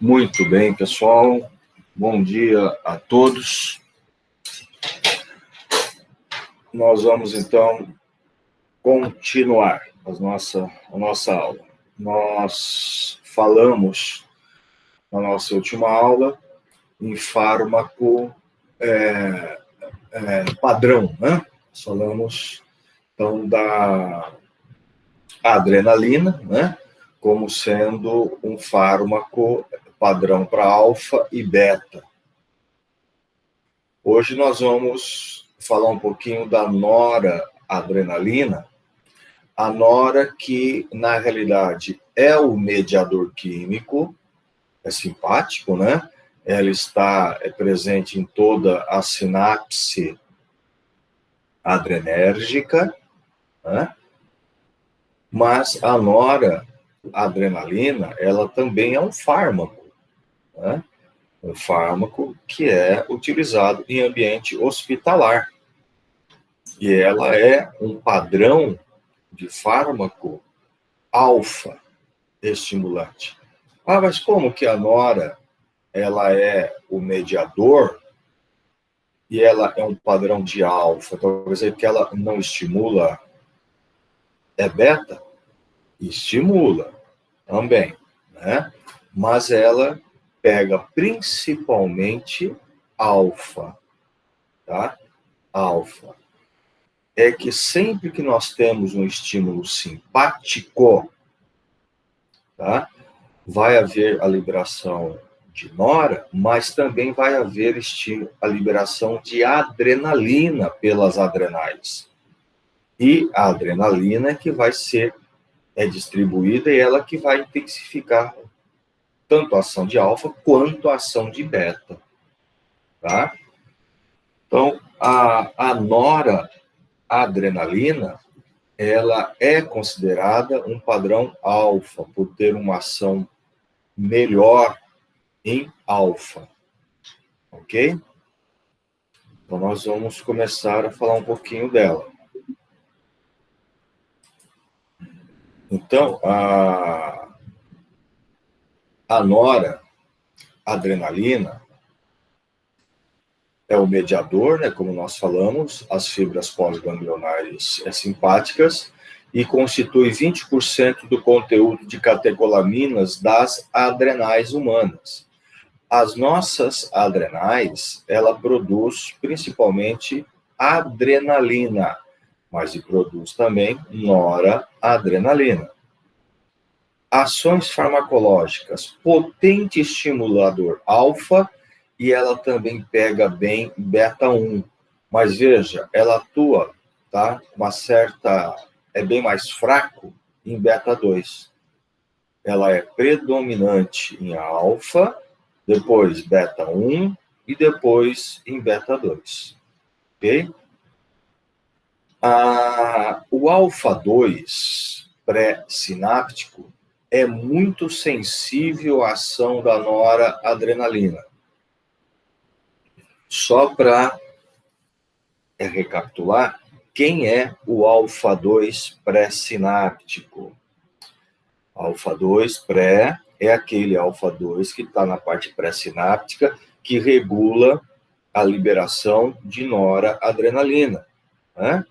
Muito bem, pessoal. Bom dia a todos. Nós vamos, então, continuar a nossa aula. Nós falamos, na nossa última aula, em fármaco padrão, né? Nós falamos, então, da adrenalina, né? Como sendo um fármaco padrão para alfa e beta. Hoje nós vamos falar um pouquinho da noradrenalina. A nora que, na realidade, é o mediador químico, é simpático, né? Ela está presente em toda a sinapse adrenérgica, né? Mas a noradrenalina, ela também é um fármaco, né? Um fármaco que é utilizado em ambiente hospitalar. E ela é um padrão de fármaco alfa estimulante. Ah, mas como que a nora ela é o mediador e ela é um padrão de alfa? Então, quer dizer que ela não estimula beta? Estimula também, né? Mas ela pega principalmente alfa, tá? Alfa. É que sempre que nós temos um estímulo simpático, tá? Vai haver a liberação de nora, mas também vai haver a liberação de adrenalina pelas adrenais. E a adrenalina é que vai ser distribuída e ela que vai intensificar tanto a ação de alfa quanto a ação de beta, tá? Então, a noradrenalina, ela é considerada um padrão alfa, por ter uma ação melhor em alfa, ok? Então, nós vamos começar a falar um pouquinho dela. Então, a noradrenalina é o mediador, né, como nós falamos, as fibras pós-ganglionares simpáticas, e constitui 20% do conteúdo de catecolaminas das adrenais humanas. As nossas adrenais, ela produz principalmente adrenalina, mas produz também noradrenalina. Ações farmacológicas, potente estimulador alfa, e ela também pega bem beta-1. Mas veja, ela atua, tá? É bem mais fraco em beta-2. Ela é predominante em alfa, depois beta-1 e depois em beta-2. Ok? O alfa-2 pré-sináptico é muito sensível à ação da noradrenalina. Só para recapitular, quem é o alfa-2 pré-sináptico? Alfa-2 pré é aquele alfa-2 que está na parte pré-sináptica, que regula a liberação de noradrenalina, né?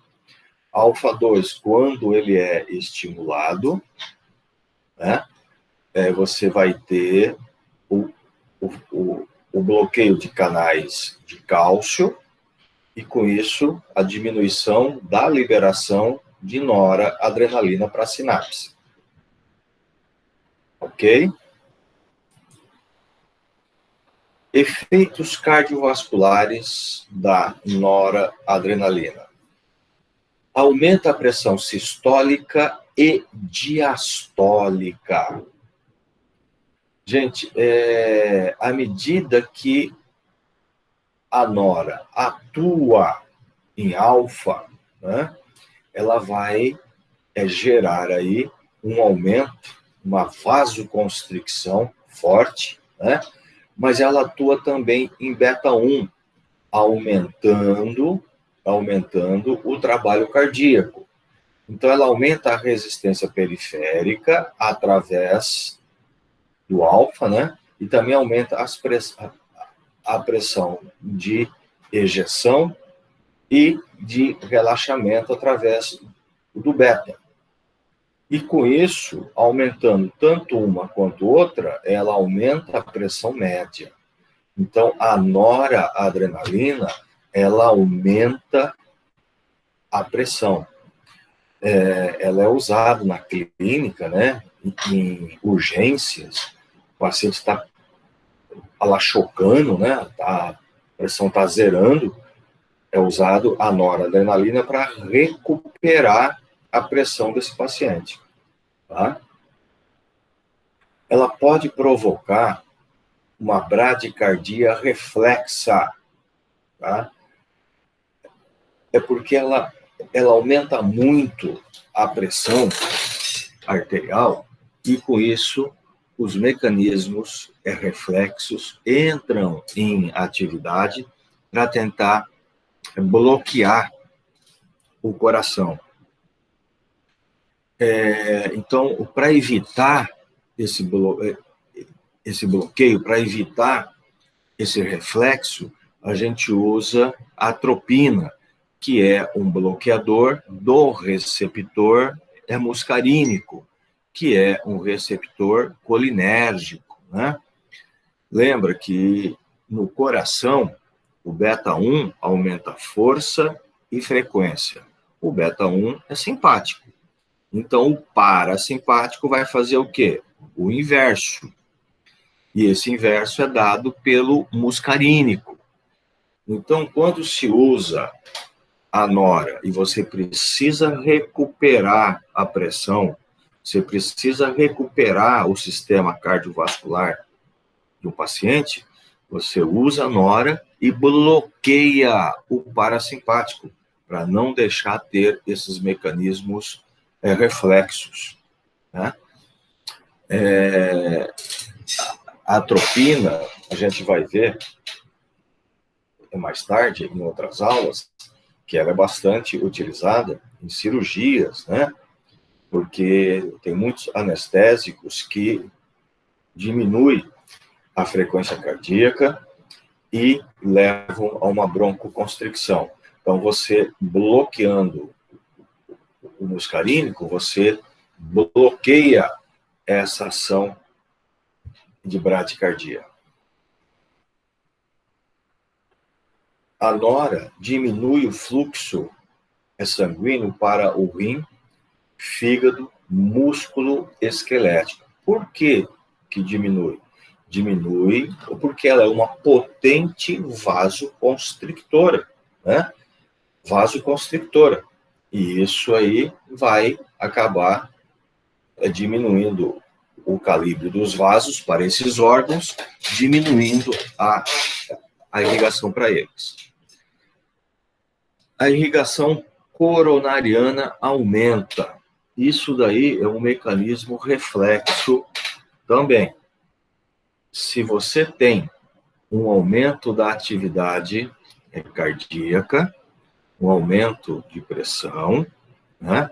Alfa-2, quando ele é estimulado, né, você vai ter o bloqueio de canais de cálcio e, com isso, a diminuição da liberação de noradrenalina para a sinapse. Ok? Efeitos cardiovasculares da noradrenalina. Aumenta a pressão sistólica e diastólica. Gente, à medida que a nora atua em alfa, né, ela vai gerar aí um aumento, uma vasoconstricção forte, né, mas ela atua também em beta-1, aumentando o trabalho cardíaco. Então, ela aumenta a resistência periférica através do alfa, né? e também aumenta a pressão de ejeção e de relaxamento através do beta. E com isso, aumentando tanto uma quanto outra, ela aumenta a pressão média. Então, a noradrenalina, ela aumenta a pressão. Ela é usada na clínica, né, em urgências. O paciente está lá chocando, né, a pressão está zerando. É usado a noradrenalina para recuperar a pressão desse paciente. Tá? Ela pode provocar uma bradicardia reflexa. Tá? É porque ela aumenta muito a pressão arterial e, com isso, os mecanismos reflexos entram em atividade para tentar bloquear o coração. Então, para evitar esse bloqueio, para evitar esse reflexo, a gente usa a atropina, que é um bloqueador do receptor muscarínico, que é um receptor colinérgico, né? Lembra que no coração, o beta-1 aumenta força e frequência. O beta-1 é simpático. Então, o parasimpático vai fazer o quê? O inverso. E esse inverso é dado pelo muscarínico. Então, quando se usa a nora e você precisa recuperar a pressão, você precisa recuperar o sistema cardiovascular do paciente, você usa a nora e bloqueia o parasimpático, para não deixar ter esses mecanismos reflexos. Né? A atropina, a gente vai ver mais tarde, em outras aulas, que ela é bastante utilizada em cirurgias, né? Porque tem muitos anestésicos que diminuem a frequência cardíaca e levam a uma broncoconstricção. Então, você bloqueando o muscarínico, você bloqueia essa ação de bradicardia. A nora diminui o fluxo sanguíneo para o rim, fígado, músculo esquelético. Por que diminui? Diminui porque ela é uma potente vasoconstrictora, né? Vasoconstrictora. E isso aí vai acabar diminuindo o calibre dos vasos para esses órgãos, diminuindo a irrigação para eles. A irrigação coronariana aumenta. Isso daí é um mecanismo reflexo também. Se você tem um aumento da atividade cardíaca, um aumento de pressão, né?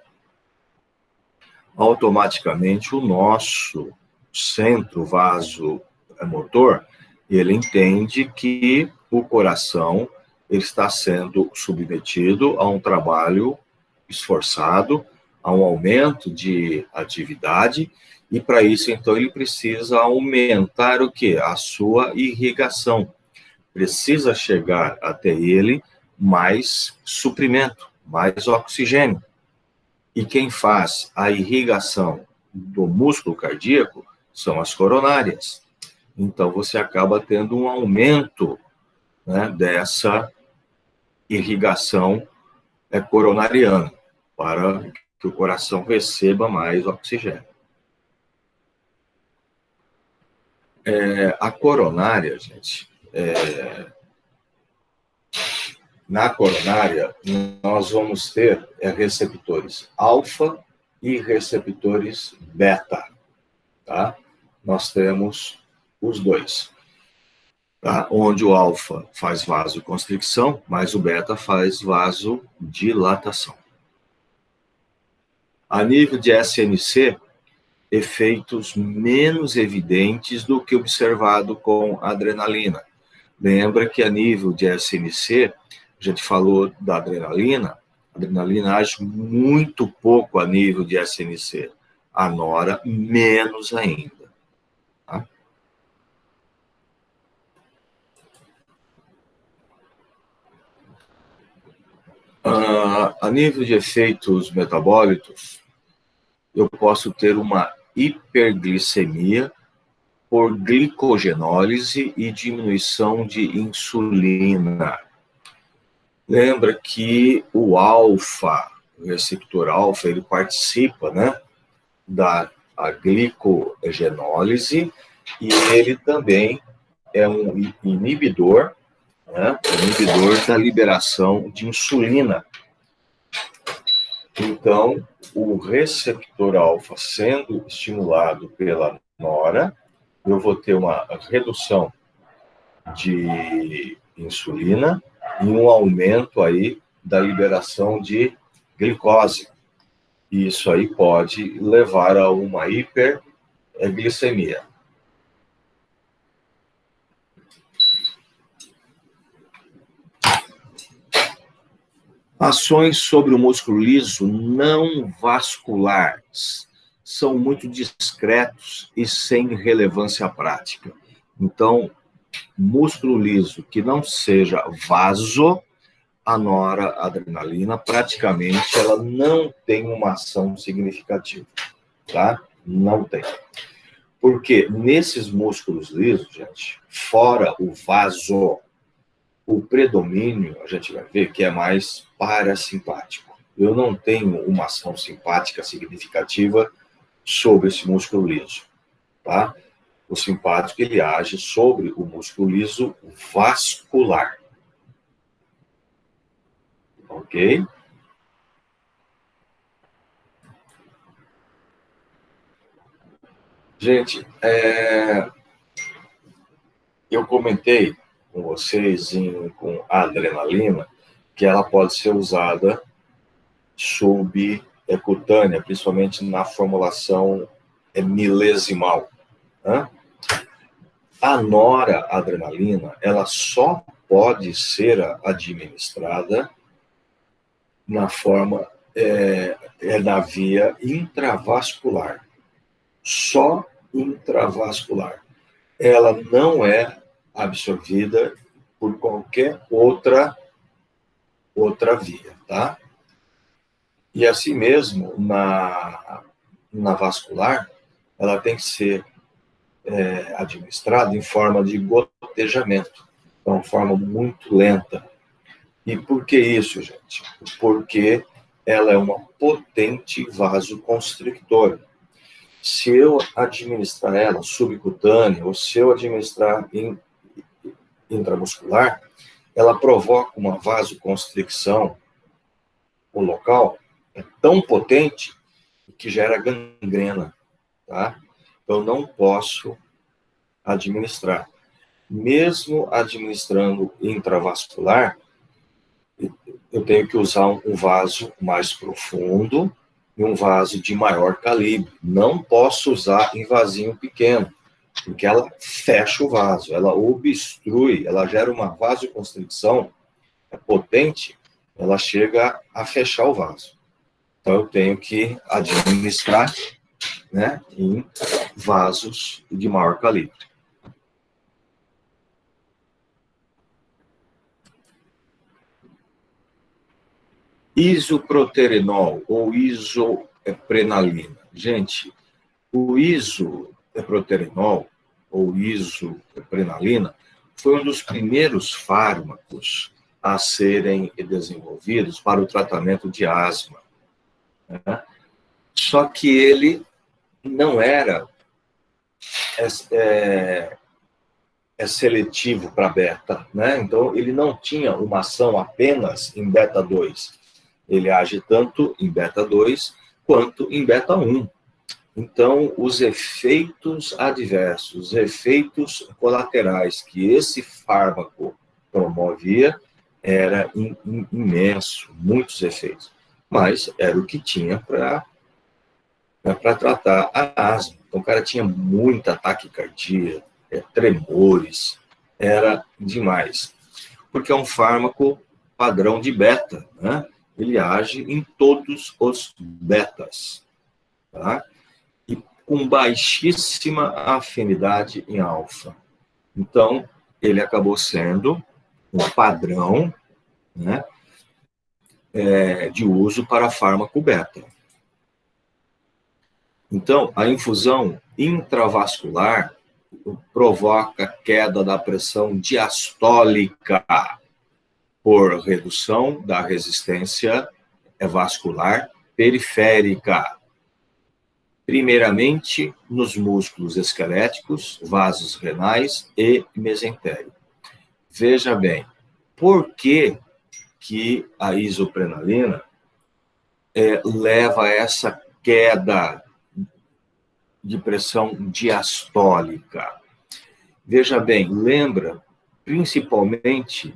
Automaticamente o nosso centro vasomotor, ele entende que o coração ele está sendo submetido a um trabalho esforçado, a um aumento de atividade, e para isso, então, ele precisa aumentar o quê? A sua irrigação. Precisa chegar até ele mais suprimento, mais oxigênio. E quem faz a irrigação do músculo cardíaco são as coronárias. Então, você acaba tendo um aumento, né, dessa irrigação coronariana, para que o coração receba mais oxigênio. A coronária, gente, na coronária, nós vamos ter receptores alfa e receptores beta, tá? Nós temos os dois. Tá? Onde o alfa faz vasoconstricção, mas o beta faz vasodilatação. A nível de SNC, efeitos menos evidentes do que observado com a adrenalina. Lembra que a nível de SNC, a gente falou da adrenalina, a adrenalina age muito pouco a nível de SNC, a nora menos ainda. Tá? A nível de efeitos metabólicos, eu posso ter uma hiperglicemia por glicogenólise e diminuição de insulina. Lembra que o alfa, o receptor alfa, ele participa, né, da glicogenólise e ele também é um inibidor, né, inibidor da liberação de insulina. Então, o receptor alfa sendo estimulado pela nora, eu vou ter uma redução de insulina e um aumento aí da liberação de glicose. E isso aí pode levar a uma hiperglicemia. Ações sobre o músculo liso não vasculares são muito discretos e sem relevância prática. Então, músculo liso que não seja vaso, a noradrenalina praticamente ela não tem uma ação significativa, tá? Não tem. Porque nesses músculos lisos, gente, fora o vaso, o predomínio, a gente vai ver que é mais parasimpático. Eu não tenho uma ação simpática significativa sobre esse músculo liso, tá? O simpático, ele age sobre o músculo liso vascular. Ok? Gente, eu comentei com vocês com a adrenalina que ela pode ser usada subcutânea, principalmente na formulação milesimal. Né? A noradrenalina, ela só pode ser administrada na forma, na via intravascular. Só intravascular. Ela não é absorvida por qualquer outra via, tá? E assim mesmo, na vascular, ela tem que ser administrada em forma de gotejamento, de uma forma muito lenta. E por que isso, gente? Porque ela é uma potente vasoconstrictora. Se eu administrar ela subcutânea ou se eu administrar intramuscular, ela provoca uma vasoconstricção. O local é tão potente que gera gangrena, tá? Eu não posso administrar. Mesmo administrando intravascular, eu tenho que usar um vaso mais profundo e um vaso de maior calibre. Não posso usar em vasinho pequeno, porque ela fecha o vaso, ela obstrui, ela gera uma vasoconstricção potente, ela chega a fechar o vaso. Então, eu tenho que administrar, né, em vasos de maior calibre. Isoproterenol ou isoprenalina. Gente, o isoproterenol ou isoprenalina foi um dos primeiros fármacos a serem desenvolvidos para o tratamento de asma. Né? Só que ele não era seletivo para beta, né? Então ele não tinha uma ação apenas em beta 2. Ele age tanto em beta 2 quanto em beta 1. Então, os efeitos adversos, os efeitos colaterais que esse fármaco promovia era imenso, muitos efeitos. Mas era o que tinha para para tratar a asma. Então, o cara tinha muita taquicardia, tremores, era demais. Porque é um fármaco padrão de beta, né? Ele age em todos os betas, tá? E com baixíssima afinidade em alfa. Então, ele acabou sendo um padrão, né, de uso para fármaco beta. Então, a infusão intravascular provoca queda da pressão diastólica por redução da resistência vascular periférica, primeiramente nos músculos esqueléticos, vasos renais e mesentérico. Veja bem, por que a isoprenalina leva a essa queda de pressão diastólica? Veja bem, lembra principalmente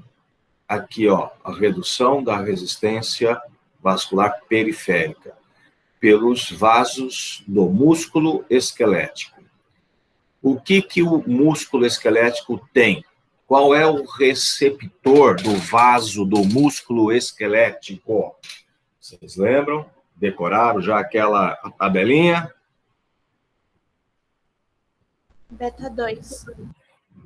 aqui, ó, a redução da resistência vascular periférica pelos vasos do músculo esquelético. O que o músculo esquelético tem? Qual é o receptor do vaso do músculo esquelético? Vocês lembram? Decoraram já aquela tabelinha? Beta 2.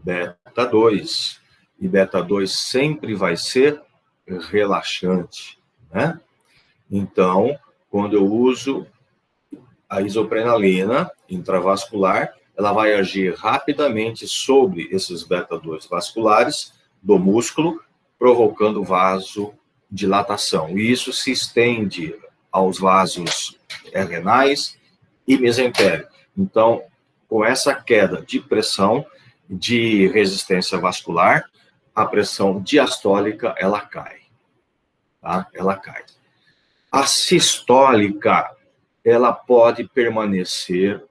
Beta 2. E beta 2 sempre vai ser relaxante, né? Então, quando eu uso a isoprenalina intravascular, ela vai agir rapidamente sobre esses beta-2 vasculares do músculo, provocando vasodilatação. E isso se estende aos vasos renais e mesentérico. Então, com essa queda de pressão, de resistência vascular, a pressão diastólica, ela cai. Tá? Ela cai. A sistólica, ela pode permanecer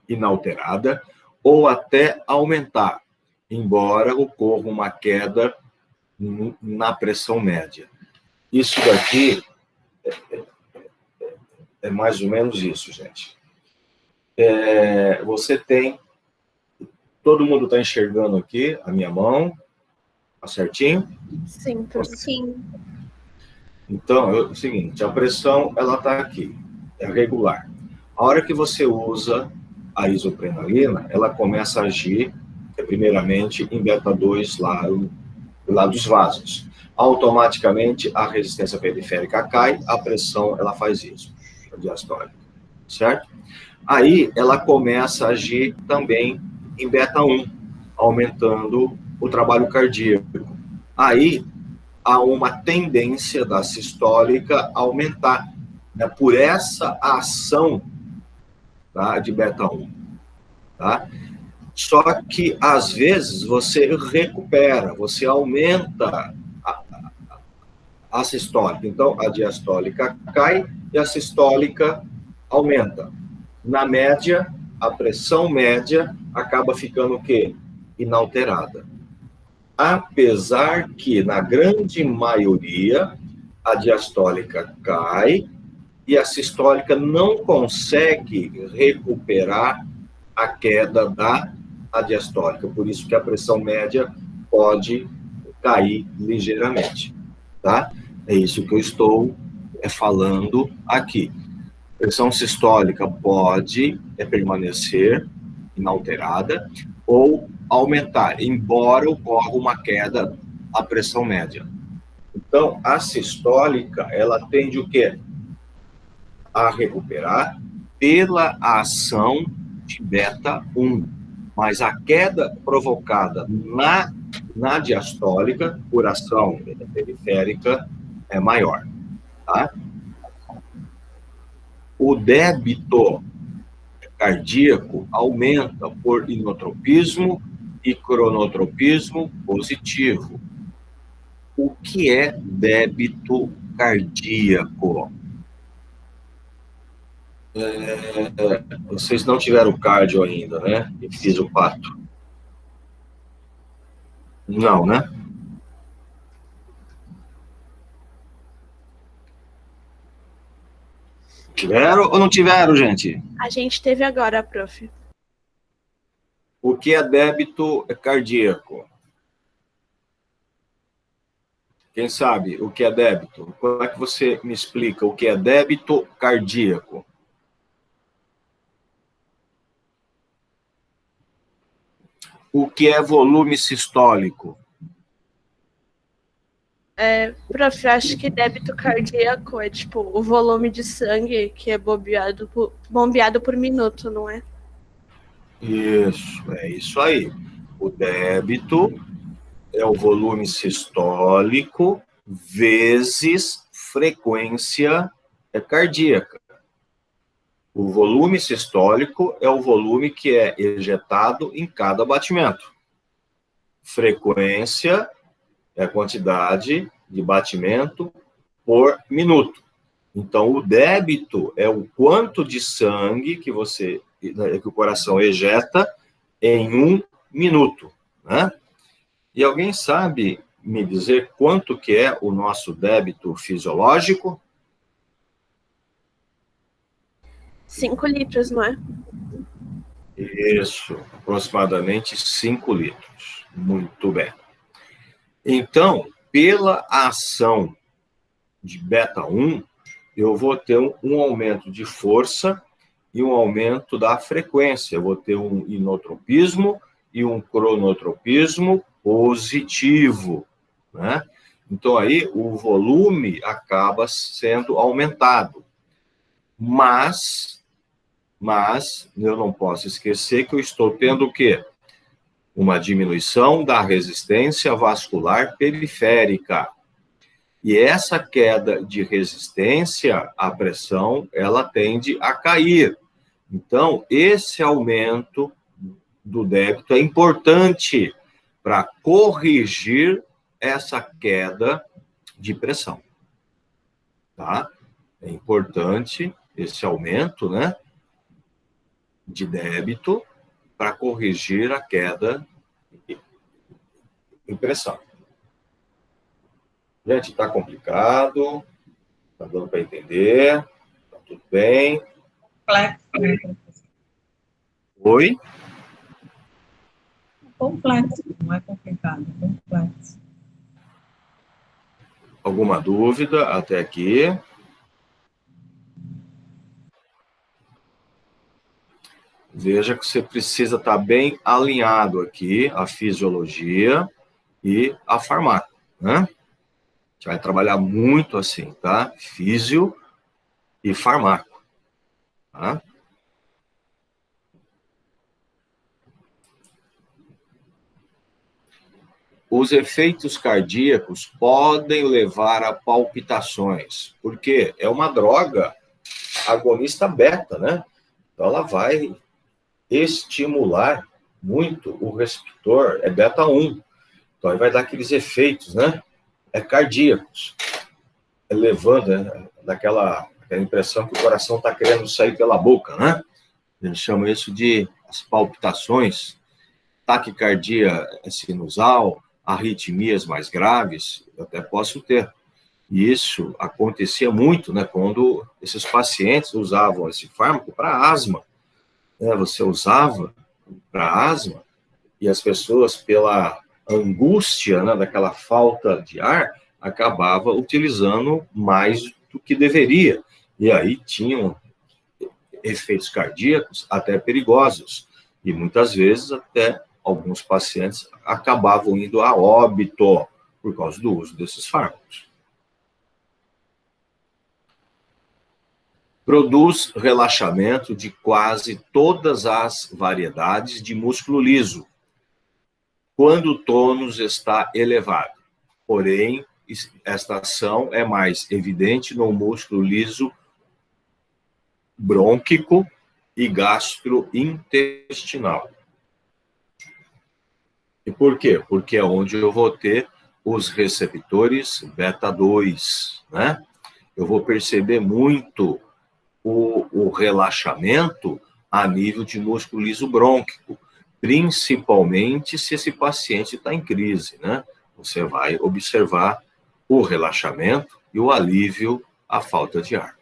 inalterada ou até aumentar, embora ocorra uma queda na pressão média. Isso daqui é mais ou menos isso, gente. Você tem... Todo mundo está enxergando aqui a minha mão? Tá certinho? Sim, professor. Sim. Então, é o seguinte, a pressão, ela está aqui, é regular. A hora que você usa a isoprenalina, ela começa a agir, primeiramente, em beta-2 lá dos vasos. Automaticamente, a resistência periférica cai, a pressão, ela faz isso, a diastólica, certo? Aí, ela começa a agir também em beta-1, aumentando o trabalho cardíaco. Aí, há uma tendência da sistólica a aumentar, né, por essa ação, tá, de beta-1. Tá? Só que, às vezes, você recupera, você aumenta a sistólica. Então, a diastólica cai e a sistólica aumenta. Na média, a pressão média acaba ficando o quê? Inalterada. Apesar que, na grande maioria, a diastólica cai e a sistólica não consegue recuperar a queda da diastólica. Por isso que a pressão média pode cair ligeiramente, tá? É isso que eu estou falando aqui. Pressão sistólica pode permanecer inalterada ou aumentar, embora ocorra uma queda à pressão média. Então, a sistólica, ela tende o quê? A recuperar pela ação de beta-1. Mas a queda provocada na diastólica, por ação periférica, é maior. Tá? O débito cardíaco aumenta por inotropismo e cronotropismo positivo. O que é débito cardíaco? Vocês não tiveram cardio ainda, né? E fiz o pato. Não, né? Tiveram ou não tiveram, gente? A gente teve agora, prof. O que é débito cardíaco? Quem sabe o que é débito? Como é que você me explica o que é débito cardíaco? O que é volume sistólico? Prof, eu acho que débito cardíaco é tipo o volume de sangue que é bombeado por minuto, não é? Isso, é isso aí. O débito é o volume sistólico vezes frequência cardíaca. O volume sistólico é o volume que é ejetado em cada batimento. Frequência é a quantidade de batimento por minuto. Então, o débito é o quanto de sangue que o coração ejeta em 1 minuto, né? E alguém sabe me dizer quanto que é o nosso débito fisiológico? 5 litros, não é? Isso, aproximadamente 5 litros. Muito bem. Então, pela ação de beta-1, eu vou ter um aumento de força e um aumento da frequência. Eu vou ter um inotropismo e um cronotropismo positivo, né? Então, aí, o volume acaba sendo aumentado. Mas eu não posso esquecer que eu estou tendo o quê? Uma diminuição da resistência vascular periférica. E essa queda de resistência à pressão, ela tende a cair. Então, esse aumento do débito é importante para corrigir essa queda de pressão. Tá? É importante esse aumento, né, de débito para corrigir a queda em pressão. Gente, está complicado, está dando para entender, está tudo bem. Complexo. Oi? Complexo, não é complicado, é complexo. Alguma dúvida até aqui? Veja que você precisa estar bem alinhado aqui, a fisiologia e a farmácia, né? A gente vai trabalhar muito assim, tá? Físio e farmácia, tá? Os efeitos cardíacos podem levar a palpitações, porque é uma droga agonista beta, né? Então, ela vai estimular muito o receptor, é beta-1. Então, aí vai dar aqueles efeitos, né? Cardíacos, elevando, né? Daquela impressão que o coração está querendo sair pela boca, né? Eles chamam isso de as palpitações, taquicardia sinusal, arritmias mais graves, eu até posso ter. E isso acontecia muito, né, quando esses pacientes usavam esse fármaco para asma. Né, você usava para asma e as pessoas, pela angústia, né, daquela falta de ar, acabavam utilizando mais do que deveria. E aí tinham efeitos cardíacos até perigosos. E muitas vezes até alguns pacientes acabavam indo a óbito por causa do uso desses fármacos. Produz relaxamento de quase todas as variedades de músculo liso, quando o tônus está elevado. Porém, esta ação é mais evidente no músculo liso brônquico e gastrointestinal. E por quê? Porque é onde eu vou ter os receptores beta-2, né? Eu vou perceber muito o relaxamento a nível de músculo liso brônquico, principalmente se esse paciente está em crise, né? Você vai observar o relaxamento e o alívio à falta de ar,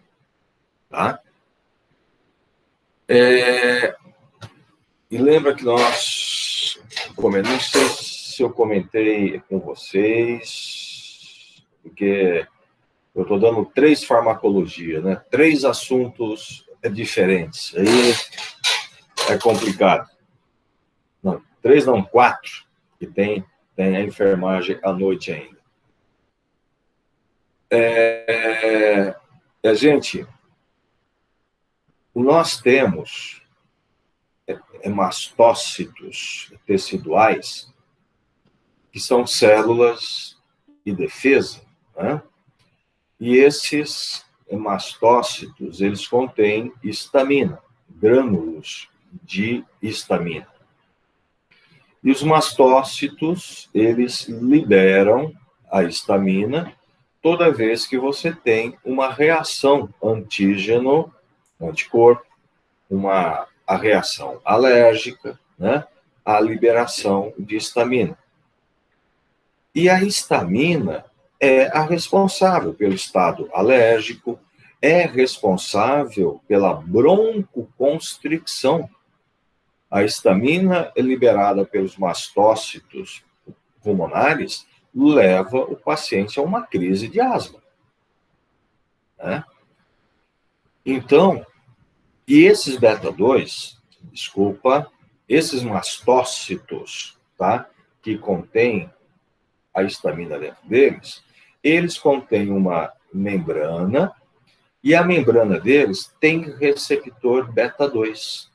tá? E lembra que nós, não sei se eu comentei com vocês, porque eu estou dando 3 farmacologias, né? 3 assuntos diferentes. Aí é complicado. Não, 3 não, 4, que tem a enfermagem à noite ainda. Gente, nós temos mastócitos teciduais, que são células de defesa, né? E esses mastócitos, eles contêm histamina, grânulos de histamina. E os mastócitos, eles liberam a histamina toda vez que você tem uma reação antígeno-anticorpo, a reação alérgica, né? A liberação de histamina. E a histamina é a responsável pelo estado alérgico, é responsável pela broncoconstricção. A histamina liberada pelos mastócitos pulmonares leva o paciente a uma crise de asma, né? Então, e esses beta-2, esses mastócitos, tá, que contêm a histamina dentro deles, eles contêm uma membrana, e a membrana deles tem receptor beta-2.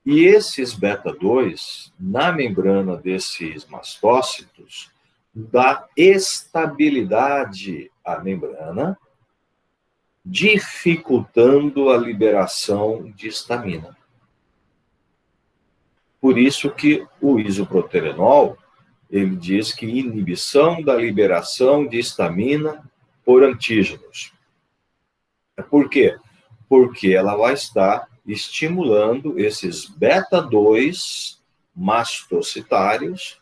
E esses beta-2, na membrana desses mastócitos, dá estabilidade à membrana, dificultando a liberação de histamina. Por isso que o isoproterenol, ele diz que inibição da liberação de histamina por antígenos. Por quê? Porque ela vai estar estimulando esses beta-2 mastocitários,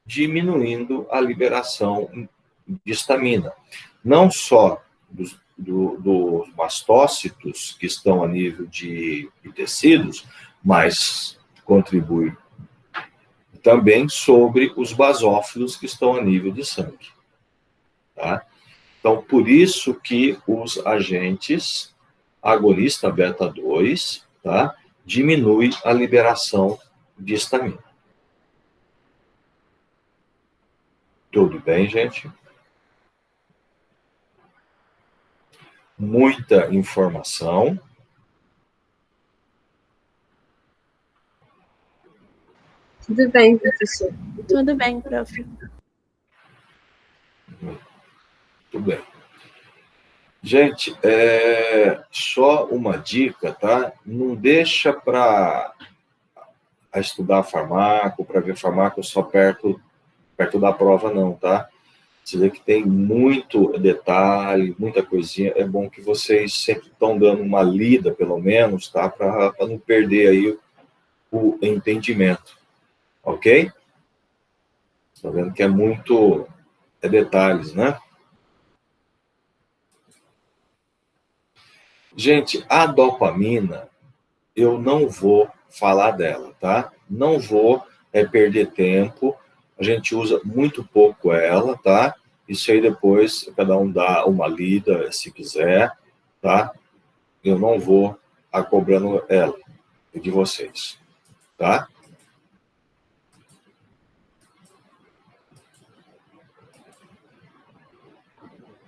diminuindo a liberação de histamina. Não só dos mastócitos que estão a nível de tecidos, mas contribui também sobre os basófilos que estão a nível de sangue. Tá? Então, por isso que os agentes agonista beta-2, tá, diminui a liberação de histamina. Tudo bem, gente? Muita informação. Tudo bem, professor. Tudo bem, prof. Tudo bem. Gente, só uma dica, tá? Não deixa para estudar farmaco, para ver farmaco só perto da prova, não, tá? Você vê que tem muito detalhe, muita coisinha. É bom que vocês sempre estão dando uma lida, pelo menos, tá? Para não perder aí o entendimento. Ok? Tá vendo que é muito detalhes, né? Gente, a dopamina, eu não vou falar dela, tá? Não vou perder tempo. A gente usa muito pouco ela, tá? Isso aí depois, cada um dá uma lida, se quiser, tá? Eu não vou cobrando ela de vocês, tá?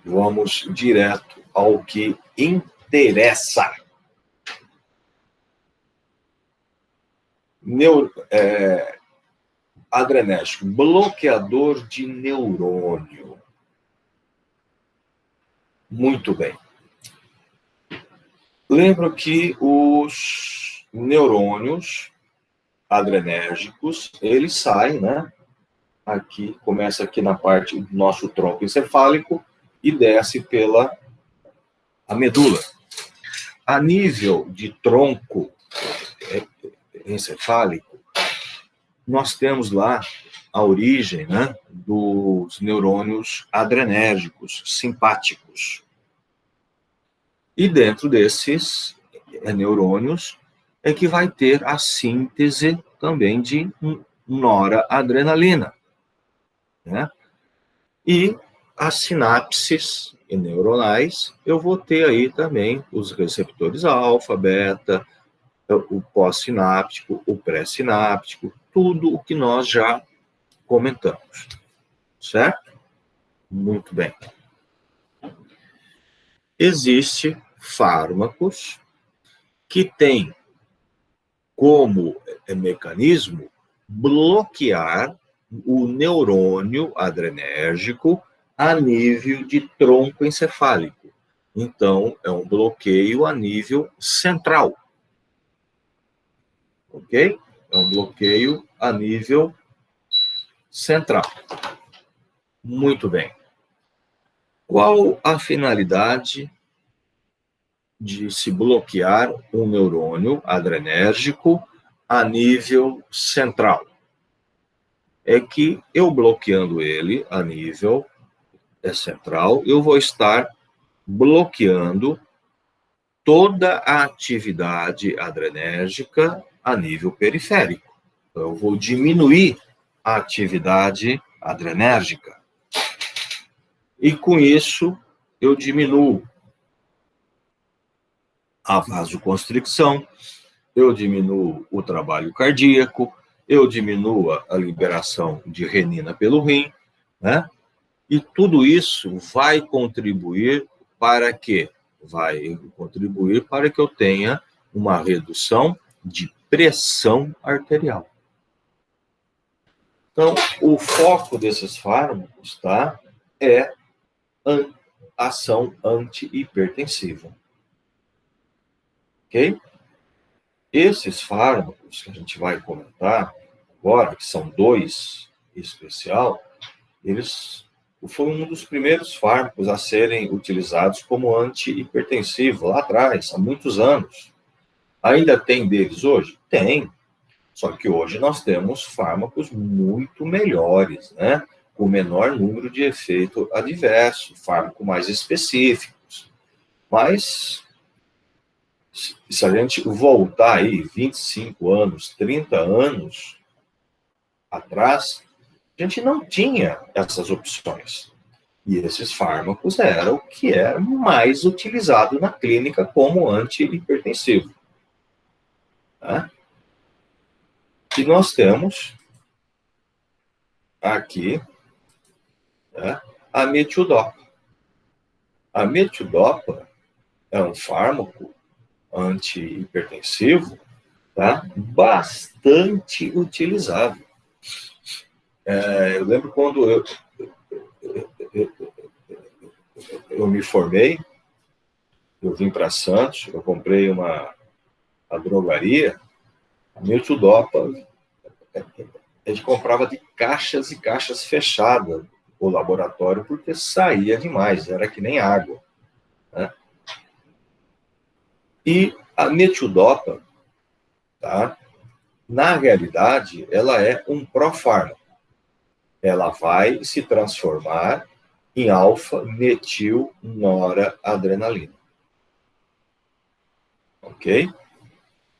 Vamos direto ao que interessa. Adrenérgico, bloqueador de neurônio. Muito bem. Lembro que os neurônios adrenérgicos, eles saem, né? Aqui, começa aqui na parte do nosso tronco encefálico e desce pela a medula. A nível de tronco encefálico, nós temos lá a origem, né, dos neurônios adrenérgicos simpáticos. E dentro desses neurônios, é que vai ter a síntese também de noradrenalina, né? E as sinapses neuronais, eu vou ter aí também os receptores alfa, beta, o pós-sináptico, o pré-sináptico, tudo o que nós já comentamos, certo? Muito bem. Existem fármacos que têm como mecanismo bloquear o neurônio adrenérgico a nível de tronco encefálico. Então, é um bloqueio a nível central. Ok? É um bloqueio a nível central. Muito bem. Qual a finalidade de se bloquear um neurônio adrenérgico a nível central? É que eu bloqueando ele a nível central, eu vou estar bloqueando toda a atividade adrenérgica a nível periférico. Então, eu vou diminuir a atividade adrenérgica. E com isso, eu diminuo a vasoconstricção, eu diminuo o trabalho cardíaco, eu diminuo a liberação de renina pelo rim, né? E tudo isso vai contribuir para quê? Vai contribuir para que eu tenha uma redução de pressão arterial. Então, o foco desses fármacos, tá, é ação antihipertensiva. Ok? Esses fármacos que a gente vai comentar agora, que são 2 em especial, eles foram um dos primeiros fármacos a serem utilizados como antihipertensivo lá atrás, há muitos anos. Ainda tem deles hoje? Tem. Só que hoje nós temos fármacos muito melhores, né? Com menor número de efeito adverso, fármacos mais específicos. Mas, se a gente voltar aí 25 anos, 30 anos atrás, a gente não tinha essas opções. E esses fármacos eram o que era mais utilizado na clínica como antihipertensivo. Tá? E nós temos aqui, né, a metildopa. A metildopa é um fármaco antihipertensivo, tá, bastante utilizado. Eu lembro quando eu me formei, eu vim para Santos, eu comprei a drogaria, a metildopa, a gente comprava de caixas e caixas fechadas o laboratório, porque saía demais, era que nem água. Né? E a metildopa, tá, na realidade, ela é um profármaco. Ela vai se transformar em alfa-metil-noradrenalina. Ok?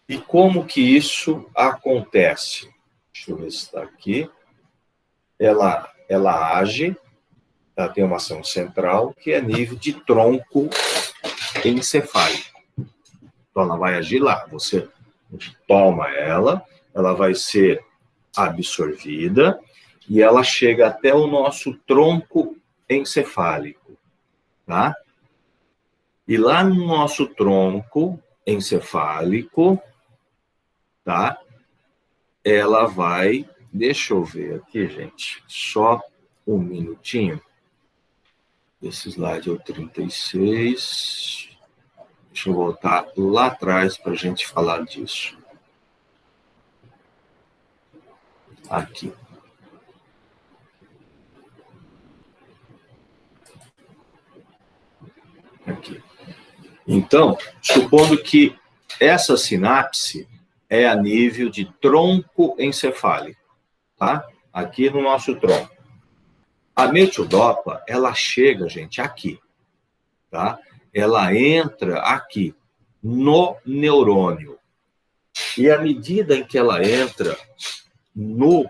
E como que isso acontece? Deixa eu ver se está aqui. Ela age, ela tem uma ação central, que é nível de tronco encefálico. Então, ela vai agir lá. Você toma ela vai ser absorvida e ela chega até o nosso tronco encefálico, tá? E lá no nosso tronco encefálico, tá? Ela vai... Deixa eu ver aqui, gente. Só um minutinho. Esse slide é o 36. Deixa eu voltar lá atrás para a gente falar disso. Aqui. Aqui. Então, supondo que essa sinapse é a nível de tronco encefálico, tá? Aqui no nosso tronco. A metildopa, ela chega, gente, aqui, tá? Ela entra aqui, no neurônio. E à medida em que ela entra no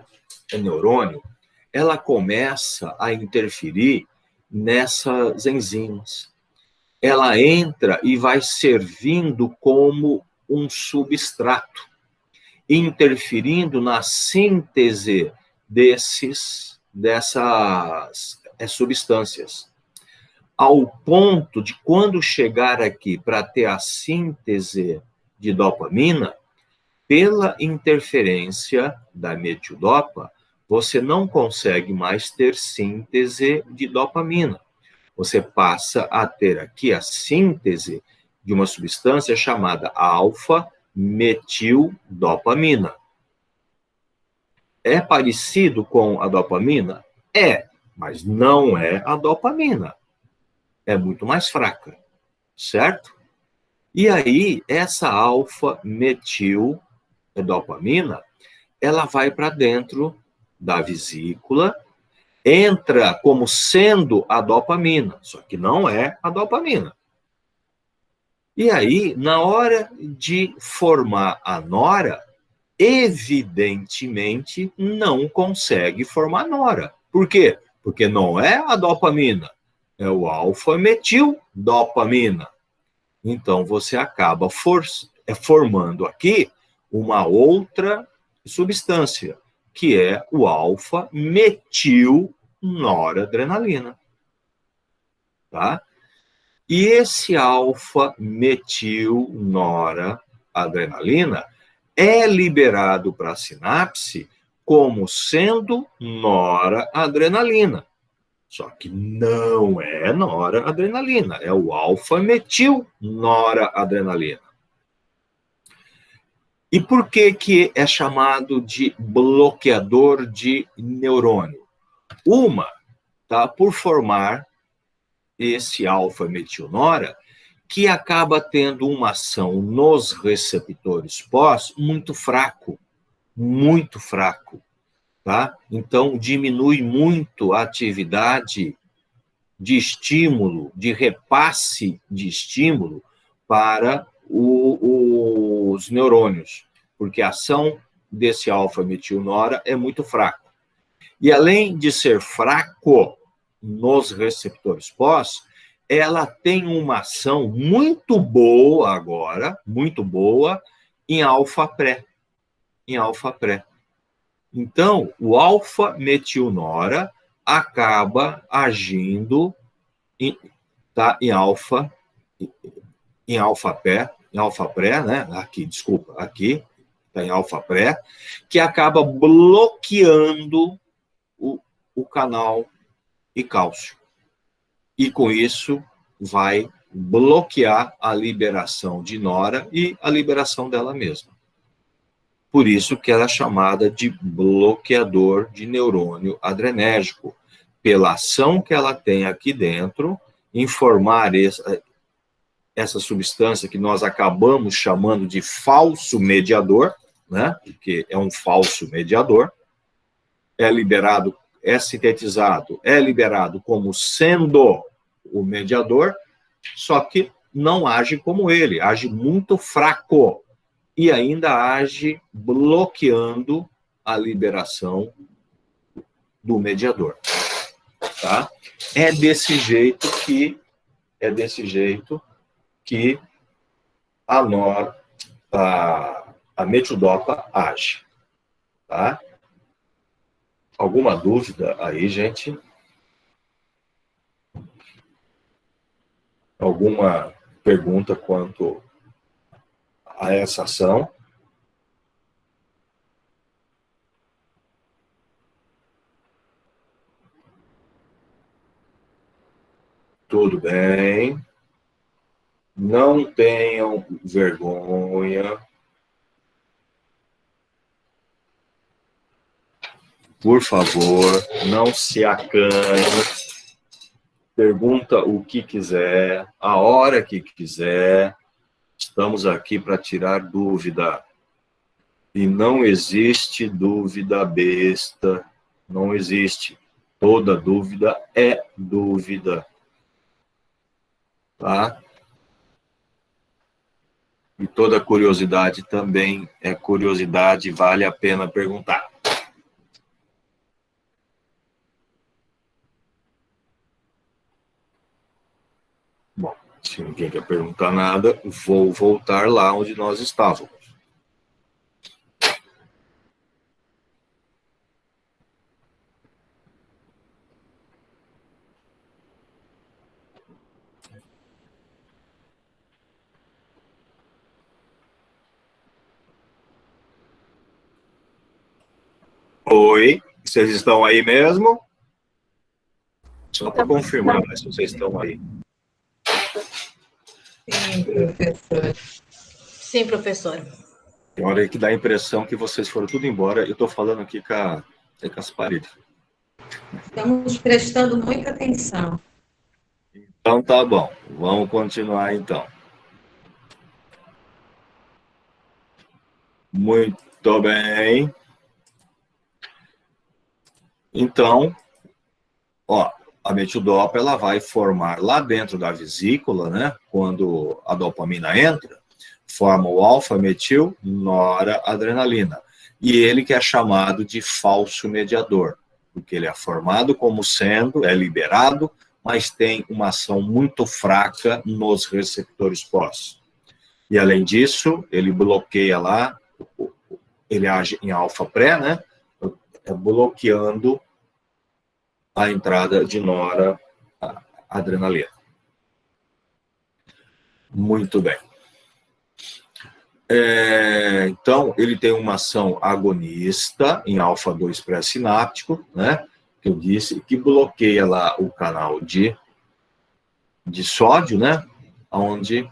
neurônio, ela começa a interferir nessas enzimas. Ela entra e vai servindo como um substrato, interferindo na síntese dessas substâncias. Ao ponto de, quando chegar aqui para ter a síntese de dopamina, pela interferência da metildopa, você não consegue mais ter síntese de dopamina. Você passa a ter aqui a síntese de uma substância chamada alfa-metildopamina. É parecido com a dopamina? É, mas não é a dopamina. É muito mais fraca, certo? E aí, essa alfa-metildopamina, ela vai para dentro da vesícula, entra como sendo a dopamina, só que não é a dopamina. E aí, na hora de formar a nora, evidentemente não consegue formar nora. Por quê? Porque não é a dopamina, é o alfa-metildopamina. Então, você acaba formando aqui uma outra substância, que é o alfa-metilnoradrenalina. Tá? E esse alfa-metilnoradrenalina é liberado para a sinapse como sendo noradrenalina. Só que não é noradrenalina, é o alfa-metilnoradrenalina. E por que é chamado de bloqueador de neurônio? Uma, tá, por formar esse alfa-metilnora, que acaba tendo uma ação nos receptores pós muito fraco, tá? Então, diminui muito a atividade de estímulo, de repasse de estímulo para os neurônios, porque a ação desse alfa-metilnora é muito fraca. E além de ser fraco nos receptores pós, ela tem uma ação muito boa agora, muito boa, em alfa-pré. Então, o alfa-metilnora acaba agindo em alfa-pré, né? Aqui está em alfa-pré, que acaba bloqueando o canal e cálcio. E com isso vai bloquear a liberação de nora e a liberação dela mesma. Por isso que ela é chamada de bloqueador de neurônio adrenérgico, pela ação que ela tem aqui dentro, em formar essa substância que nós acabamos chamando de falso mediador, né? Porque é um falso mediador, é liberado, é sintetizado, é liberado como sendo o mediador, só que não age como ele, age muito fraco e ainda age bloqueando a liberação do mediador, tá? É desse jeito que a metildopa age, tá? Alguma dúvida aí, gente? Alguma pergunta quanto a essa ação? Tudo bem. Não tenham vergonha. Por favor, não se acanhe. Pergunta o que quiser, a hora que quiser. Estamos aqui para tirar dúvida. E não existe dúvida besta. Não existe. Toda dúvida é dúvida. Tá? E toda curiosidade também é curiosidade, vale a pena perguntar. Bom, se ninguém quer perguntar nada, vou voltar lá onde nós estávamos. Oi, vocês estão aí mesmo? Só para confirmar, né, se vocês estão aí. Sim, professor. Sim, professor. Tem hora aí que dá a impressão que vocês foram tudo embora. Eu estou falando aqui com as paredes. Estamos prestando muita atenção. Então tá bom, vamos continuar então. Muito bem. Então, ó, a metildopa ela vai formar lá dentro da vesícula, né? Quando a dopamina entra, forma o alfa-metil noradrenalina. E ele que é chamado de falso mediador, porque ele é formado como sendo, é liberado, mas tem uma ação muito fraca nos receptores pós. E além disso, ele bloqueia lá, ele age em alfa-pré, né? Bloqueando a entrada de noradrenalina. Muito bem. Então, ele tem uma ação agonista em alfa-2 pré-sináptico, né? Que eu disse, que bloqueia lá o canal de sódio, né? Onde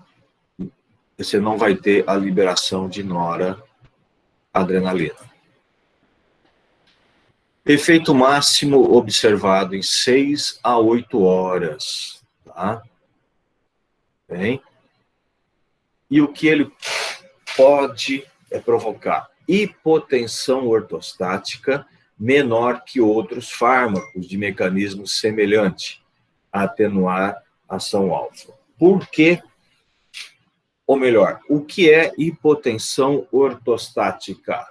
você não vai ter a liberação de noradrenalina. Efeito máximo observado em 6 a 8 horas, tá? Bem. E o que ele pode provocar? Hipotensão ortostática menor que outros fármacos de mecanismo semelhante, atenuar ação alfa. Por quê? Ou melhor, o que é hipotensão ortostática?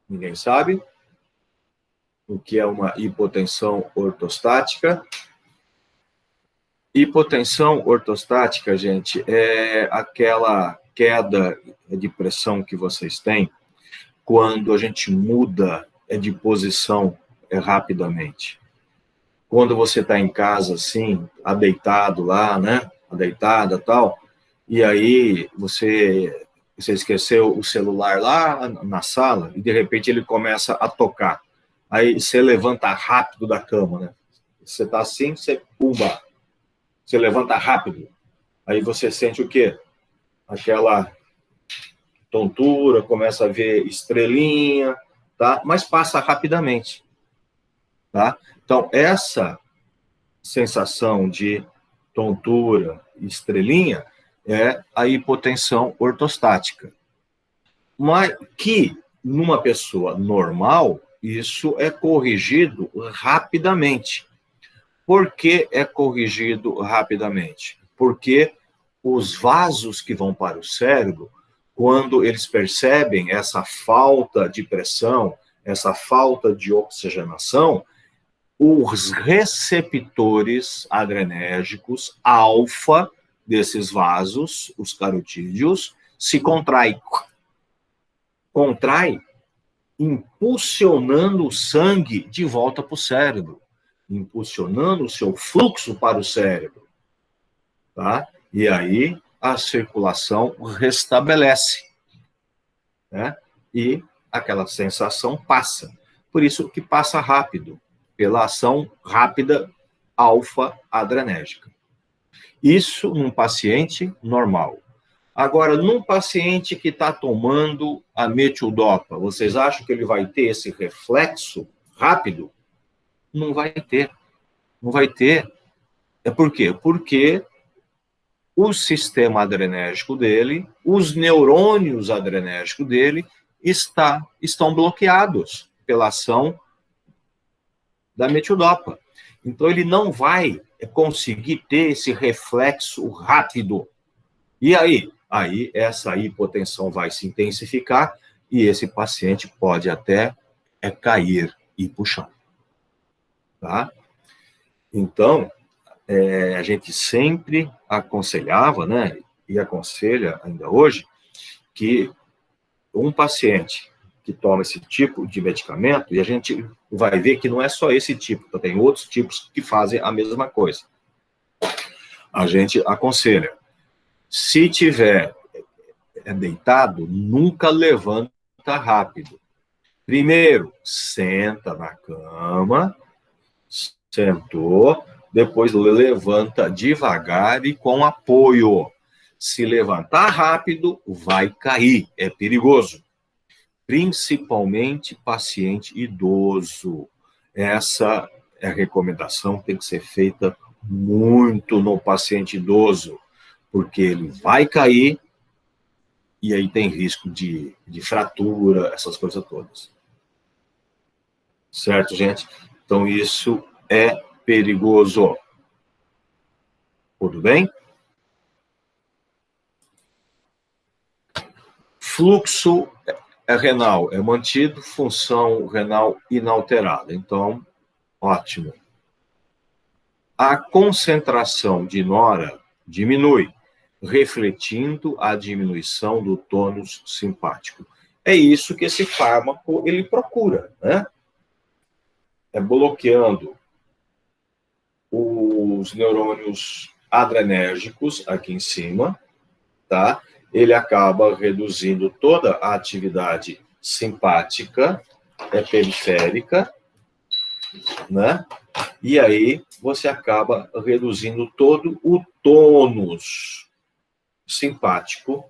Ninguém sabe o que é uma hipotensão ortostática? Hipotensão ortostática, gente, é aquela queda de pressão que vocês têm quando a gente muda de posição rapidamente. Quando você está em casa, assim, adeitado lá, né? Adeitada e tal, e aí você esqueceu o celular lá na sala e de repente ele começa a tocar. Aí você levanta rápido da cama, né? Você está assim, você pumba. Você levanta rápido. Aí você sente o quê? Aquela tontura, começa a ver estrelinha, tá? Mas passa rapidamente, tá? Então, essa sensação de tontura, estrelinha, é a hipotensão ortostática. Mas que, numa pessoa normal, isso é corrigido rapidamente. Por que é corrigido rapidamente? Porque os vasos que vão para o cérebro, quando eles percebem essa falta de pressão, essa falta de oxigenação, os receptores adrenérgicos alfa desses vasos, os carotídeos, se contraem. Contrai, impulsionando o sangue de volta para o cérebro, impulsionando o seu fluxo para o cérebro, tá? E aí a circulação restabelece, né? E aquela sensação passa. Por isso que passa rápido, pela ação rápida alfa-adrenérgica. Isso num paciente normal. Agora, num paciente que está tomando a metildopa, vocês acham que ele vai ter esse reflexo rápido? Não vai ter. Não vai ter. É por quê? Porque o sistema adrenérgico dele, os neurônios adrenérgicos dele estão bloqueados pela ação da metildopa. Então, ele não vai conseguir ter esse reflexo rápido. E aí? Aí, essa hipotensão vai se intensificar e esse paciente pode até cair e ir para o chão. Tá? Então, a gente sempre aconselhava, né, e aconselha ainda hoje, que um paciente que toma esse tipo de medicamento, e a gente vai ver que não é só esse tipo, tem outros tipos que fazem a mesma coisa. A gente aconselha, se tiver deitado, nunca levanta rápido. Primeiro, senta na cama, sentou, depois levanta devagar e com apoio. Se levantar rápido, vai cair, é perigoso. Principalmente paciente idoso. Essa é a recomendação que tem que ser feita muito no paciente idoso, porque ele vai cair e aí tem risco de fratura, essas coisas todas. Certo, gente? Então, isso é perigoso. Tudo bem? Fluxo renal é mantido, função renal inalterada. Então, ótimo. A concentração de nora diminui, refletindo a diminuição do tônus simpático. É isso que esse fármaco ele procura, né? É bloqueando os neurônios adrenérgicos aqui em cima, tá? Ele acaba reduzindo toda a atividade simpática, periférica, né? E aí você acaba reduzindo todo o tônus simpático,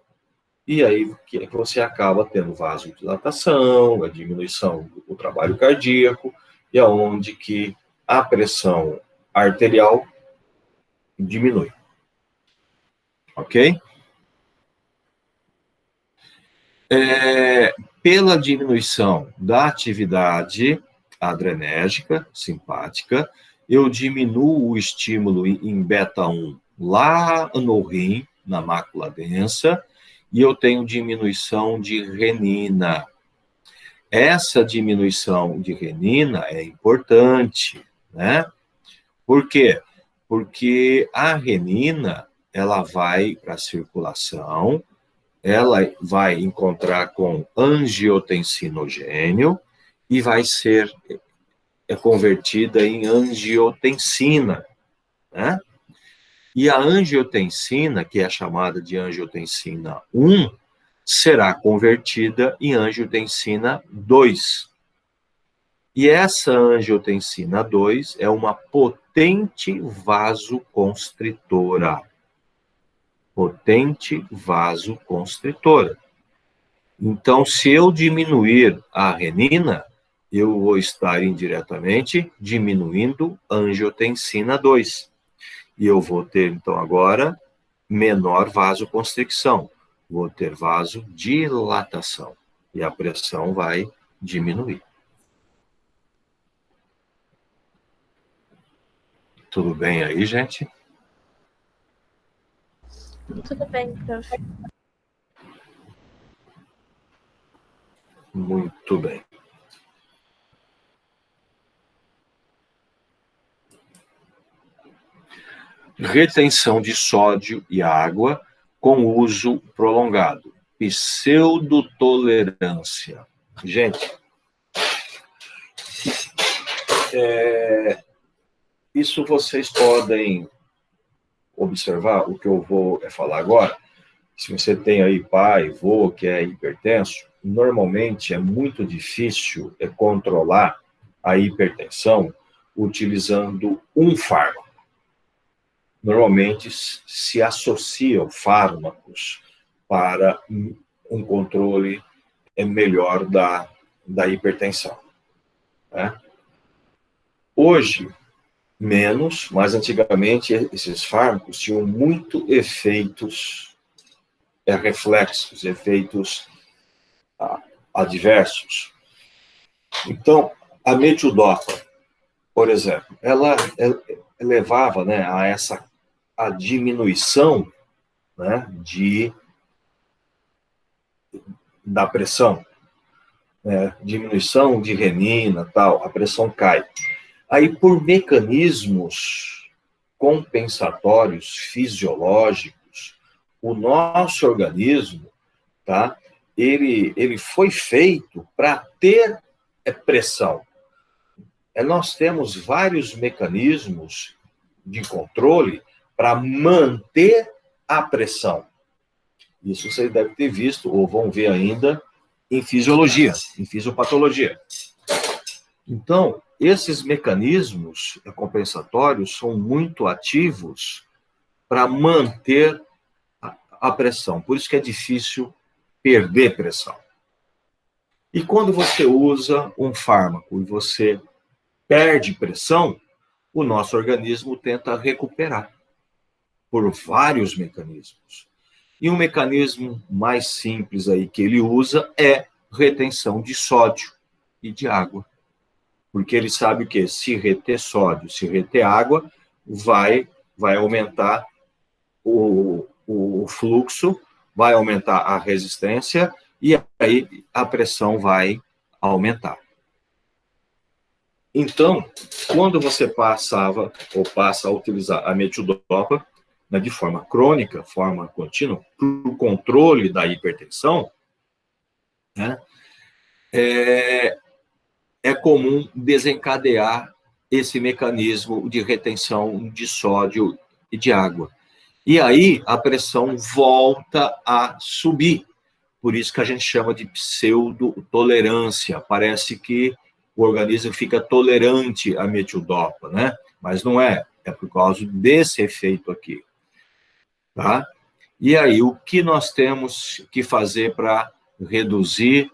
e aí você acaba tendo vasodilatação, a diminuição do trabalho cardíaco, e aonde que a pressão arterial diminui. Ok? Pela diminuição da atividade adrenérgica, simpática, eu diminuo o estímulo em beta-1 lá no rim, na mácula densa, e eu tenho diminuição de renina. Essa diminuição de renina é importante, né? Por quê? Porque a renina, ela vai para a circulação, ela vai encontrar com angiotensinogênio e vai ser convertida em angiotensina, né? E a angiotensina, que é chamada de angiotensina 1, será convertida em angiotensina 2. E essa angiotensina 2 é uma potente vasoconstritora. Potente vasoconstritora. Então, se eu diminuir a renina, eu vou estar indiretamente diminuindo a angiotensina 2. E eu vou ter, então, agora, menor vasoconstricção. Vou ter vasodilatação. E a pressão vai diminuir. Tudo bem aí, gente? Tudo bem, prof. Muito bem. Retenção de sódio e água com uso prolongado. Pseudotolerância. Gente, isso vocês podem observar, o que eu vou falar agora. Se você tem aí pai, vô, que é hipertenso, normalmente é muito difícil controlar a hipertensão utilizando um fármaco. Normalmente se associam fármacos para um controle melhor da hipertensão, né? Hoje, menos, mas antigamente esses fármacos tinham muito efeitos reflexos, efeitos adversos. Então, a metildopa por exemplo, ela levava, né, a diminuição, né, da pressão, né, diminuição de renina, tal, a pressão cai. Aí, por mecanismos compensatórios fisiológicos, o nosso organismo, tá, ele foi feito para ter pressão. Nós temos vários mecanismos de controle para manter a pressão. Isso vocês devem ter visto, ou vão ver ainda, em fisiologia, em fisiopatologia. Então, esses mecanismos compensatórios são muito ativos para manter a pressão. Por isso que é difícil perder pressão. E quando você usa um fármaco e você perde pressão, o nosso organismo tenta recuperar por vários mecanismos. E um mecanismo mais simples aí que ele usa é retenção de sódio e de água. Porque ele sabe que se reter sódio, se reter água, vai aumentar o fluxo, vai aumentar a resistência e aí a pressão vai aumentar. Então, quando você passa a utilizar a metildopa, né, de forma crônica, forma contínua, para o controle da hipertensão, né, é comum desencadear esse mecanismo de retenção de sódio e de água. E aí a pressão volta a subir. Por isso que a gente chama de pseudotolerância. Parece que o organismo fica tolerante à metildopa, né? Mas não é. É por causa desse efeito aqui. Tá? E aí, o que nós temos que fazer para reduzir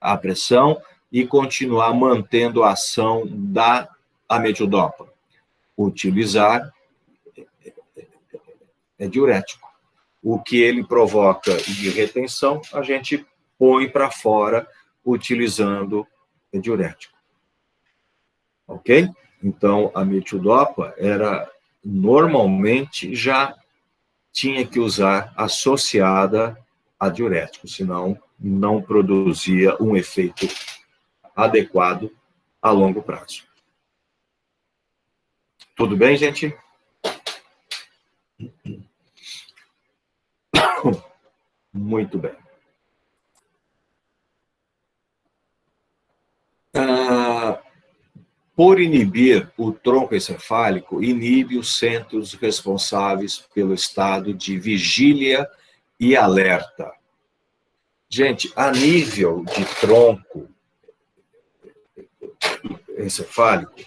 a pressão e continuar mantendo a ação da metildopa? Utilizar diurético. O que ele provoca de retenção, a gente põe para fora utilizando diurético. Ok? Então, a metildopa normalmente já tinha que usar associada a diurético, senão não produzia um efeito adequado a longo prazo. Tudo bem, gente? Muito bem. Por inibir o tronco encefálico, inibe os centros responsáveis pelo estado de vigília e alerta. Gente, a nível de tronco encefálico,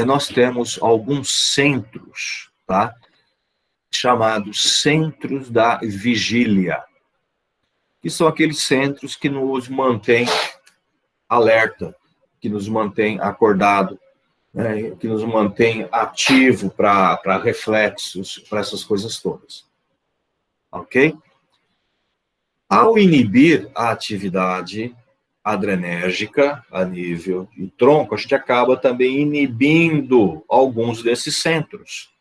nós temos alguns centros, tá? Chamados centros da vigília, que são aqueles centros que nos mantêm alerta, que nos mantém acordado, né, que nos mantém ativo para reflexos, para essas coisas todas. Ok? Ao inibir a atividade adrenérgica a nível de tronco, a gente acaba também inibindo alguns desses centros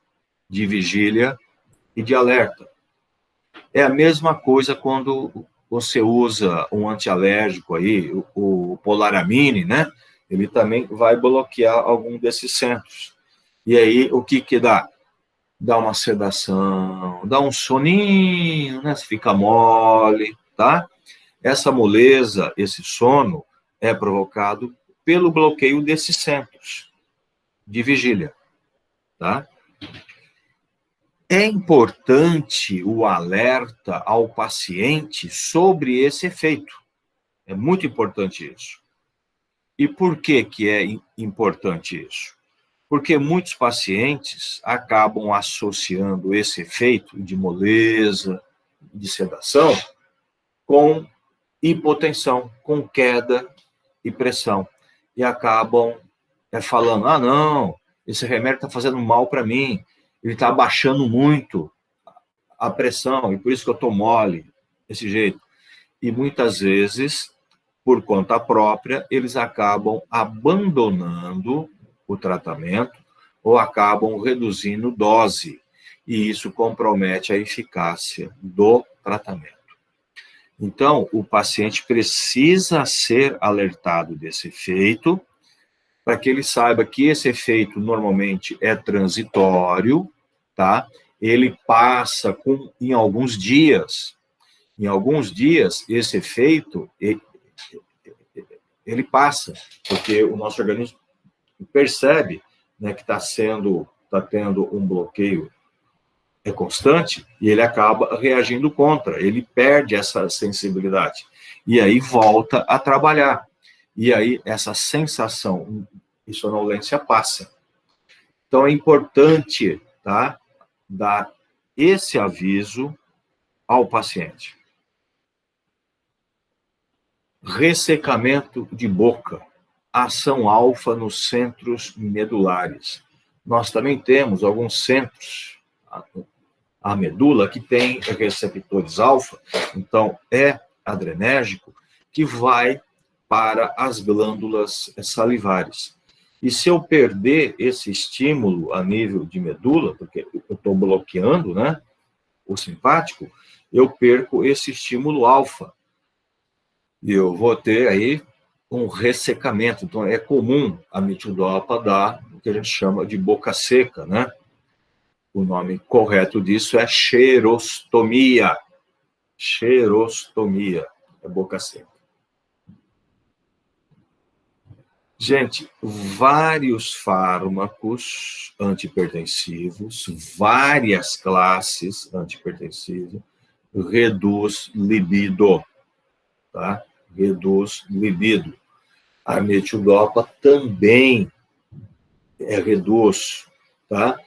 de vigília e de alerta. É a mesma coisa quando você usa um antialérgico aí, o Polaramine, né? Ele também vai bloquear algum desses centros. E aí, o que dá? Dá uma sedação, dá um soninho, né? Você fica mole, tá? Essa moleza, esse sono, é provocado pelo bloqueio desses centros de vigília, tá? É importante o alerta ao paciente sobre esse efeito. É muito importante isso. E por que é importante isso? Porque muitos pacientes acabam associando esse efeito de moleza, de sedação, com hipotensão, com queda e pressão. E acabam falando, não, esse remédio está fazendo mal para mim, ele está abaixando muito a pressão, e por isso que eu estou mole, desse jeito. E muitas vezes, por conta própria, eles acabam abandonando o tratamento ou acabam reduzindo dose, e isso compromete a eficácia do tratamento. Então, o paciente precisa ser alertado desse efeito, para que ele saiba que esse efeito normalmente é transitório, tá? Ele passa em alguns dias. Em alguns dias, esse efeito, ele passa, porque o nosso organismo percebe, né, que está tendo um bloqueio constante, e ele acaba reagindo contra, ele perde essa sensibilidade, e aí volta a trabalhar, e aí essa sensação de sonolência passa. Então é importante, tá, dar esse aviso ao paciente. Ressecamento de boca, ação alfa nos centros medulares. Nós também temos alguns centros, a medula, que tem receptores alfa, então é adrenérgico, que vai para as glândulas salivares. E se eu perder esse estímulo a nível de medula, porque eu estou bloqueando, né, o simpático, eu perco esse estímulo alfa. E eu vou ter aí um ressecamento. Então, é comum a metildopa dar o que a gente chama de boca seca, né? O nome correto disso é xerostomia. Xerostomia, é boca seca. Gente, vários fármacos antihipertensivos, várias classes antihipertensivas, reduz libido, tá? Reduz libido. A metildopa também reduz, tá?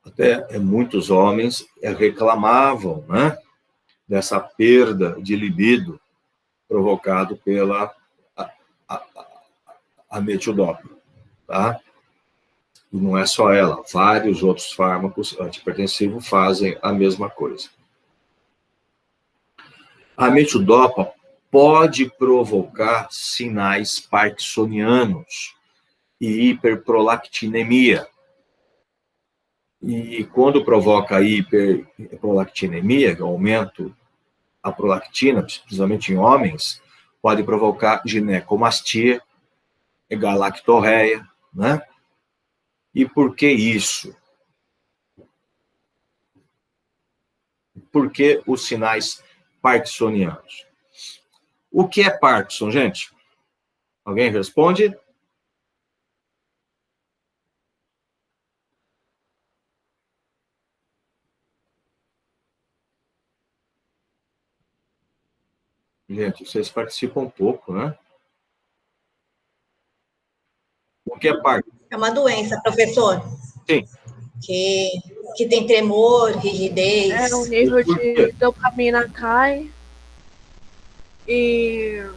Até muitos homens reclamavam, né, dessa perda de libido provocado pela a metildopa, tá? E não é só ela, vários outros fármacos antihipertensivos fazem a mesma coisa. A metildopa pode provocar sinais parkinsonianos e hiperprolactinemia. E quando provoca a hiperprolactinemia, que é o aumento da prolactina, principalmente em homens, pode provocar ginecomastia, galactorreia, né? E por que isso? Por que os sinais parkinsonianos? O que é Parkinson, gente? Alguém responde? Gente, vocês participam um pouco, né? O que é Parkinson? É uma doença, professor. Sim. Que tem tremor, rigidez. O nível de dopamina cai e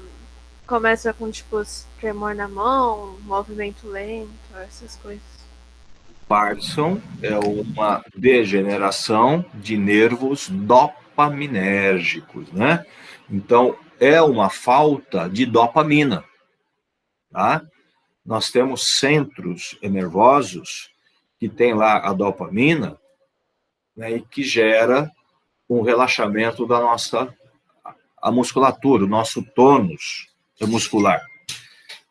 começa com, tipo, tremor na mão, movimento lento, essas coisas. Parkinson é uma degeneração de nervos dopaminérgicos, né? Então, é uma falta de dopamina, tá? Nós temos centros nervosos que tem lá a dopamina, né, e que gera um relaxamento da nossa a musculatura, o nosso tônus muscular.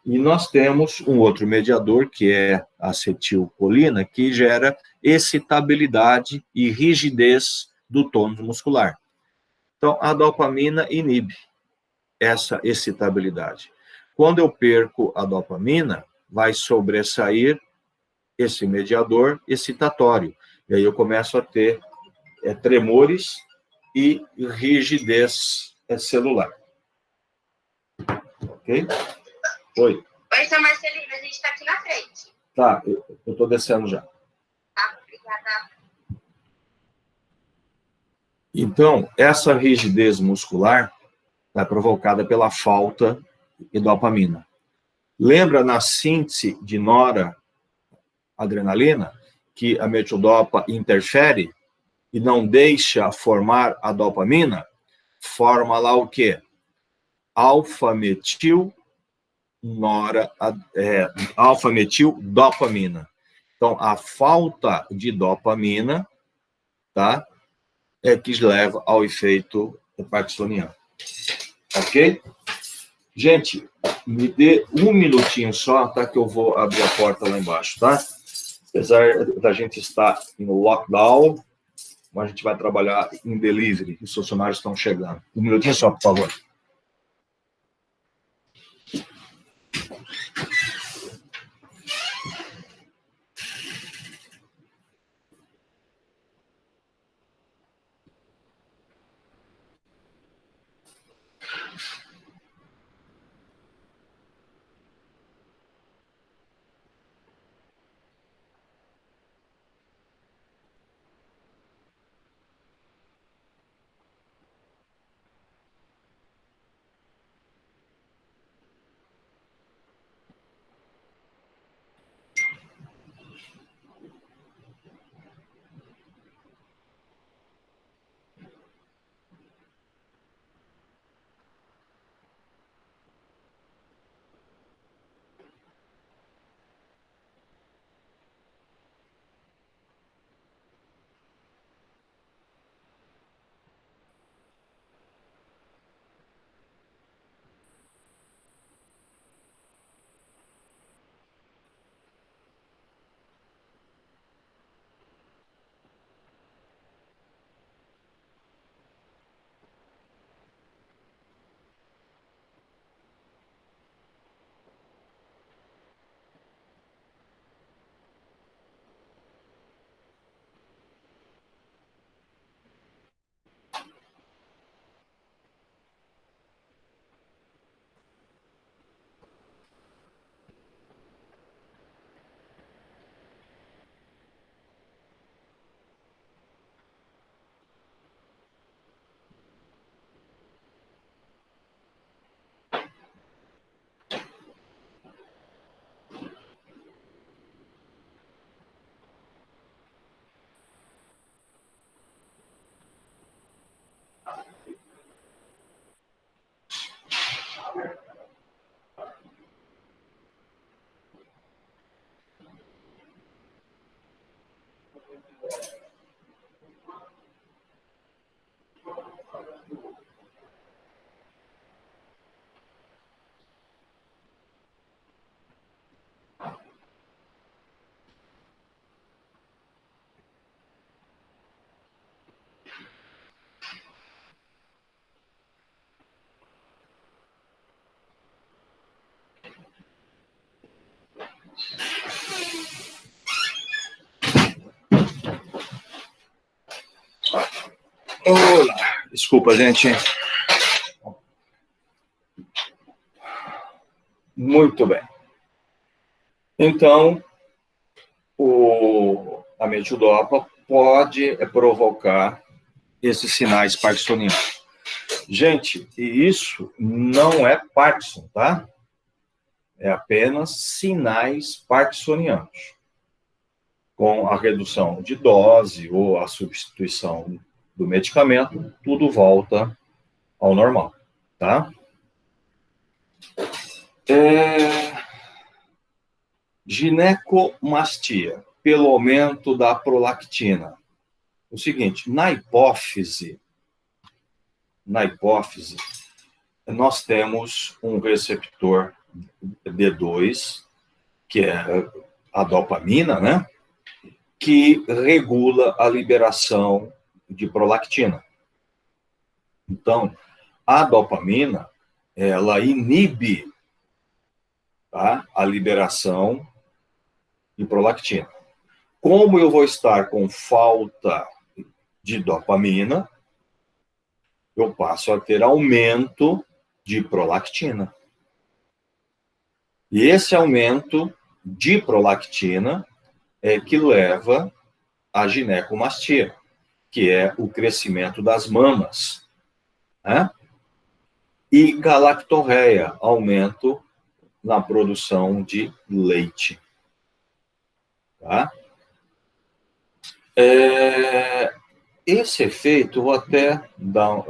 E nós temos um outro mediador, que é a acetilcolina, que gera excitabilidade e rigidez do tônus muscular. Então, a dopamina inibe essa excitabilidade. Quando eu perco a dopamina, vai sobressair esse mediador excitatório. E aí eu começo a ter tremores e rigidez celular. Ok? Oi. Oi, seu Marcelino, a gente está aqui na frente. Tá, eu estou descendo já. Tá, obrigada. Então, essa rigidez muscular é provocada pela falta de dopamina. Lembra na síntese de noradrenalina que a metildopa interfere e não deixa formar a dopamina? Forma lá o quê? Alfa-metil alfa-metil-dopamina. Então, a falta de dopamina, tá, é que leva ao efeito parkinsoniano. Ok? Gente, me dê um minutinho só, tá, que eu vou abrir a porta lá embaixo, tá? Apesar da gente estar no lockdown, mas a gente vai trabalhar em delivery, os funcionários estão chegando. Um minutinho só, por favor. Olá. Desculpa, gente. Muito bem. Então, a metildopa pode provocar esses sinais parkinsonianos. Gente, e isso não é Parkinson, tá? É apenas sinais parkinsonianos. Com a redução de dose ou a substituição do medicamento, tudo volta ao normal, tá? Ginecomastia, pelo aumento da prolactina. O seguinte, na hipófise, nós temos um receptor D2, que é a dopamina, né? Que regula a liberação de prolactina. Então, a dopamina, ela inibe, tá, a liberação de prolactina. Como eu vou estar com falta de dopamina, eu passo a ter aumento de prolactina. E esse aumento de prolactina é que leva à ginecomastia, que é o crescimento das mamas, né? E galactorreia, aumento na produção de leite. Tá? Esse efeito, vou até dar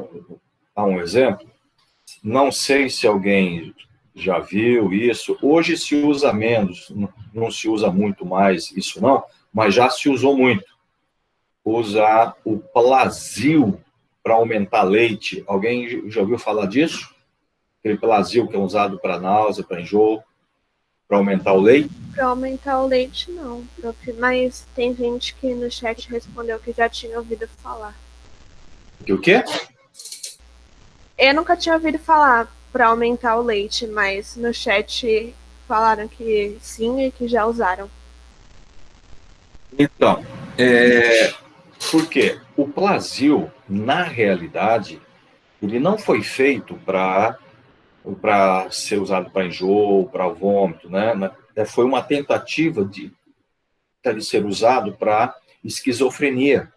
um exemplo. Não sei se alguém já viu isso. Hoje se usa menos, não se usa muito mais isso não, mas já se usou muito. Usar o Plasil para aumentar leite. Alguém já ouviu falar disso? Aquele Plasil que é usado para náusea, para enjoo, para aumentar o leite? Para aumentar o leite, não, prof. Mas tem gente que no chat respondeu que já tinha ouvido falar. Que o quê? Eu nunca tinha ouvido falar para aumentar o leite, mas no chat falaram que sim e que já usaram. Então, por quê? O Plasil, na realidade, ele não foi feito para ser usado para enjoo, para vômito, né? Foi uma tentativa de ser usado para esquizofrenia,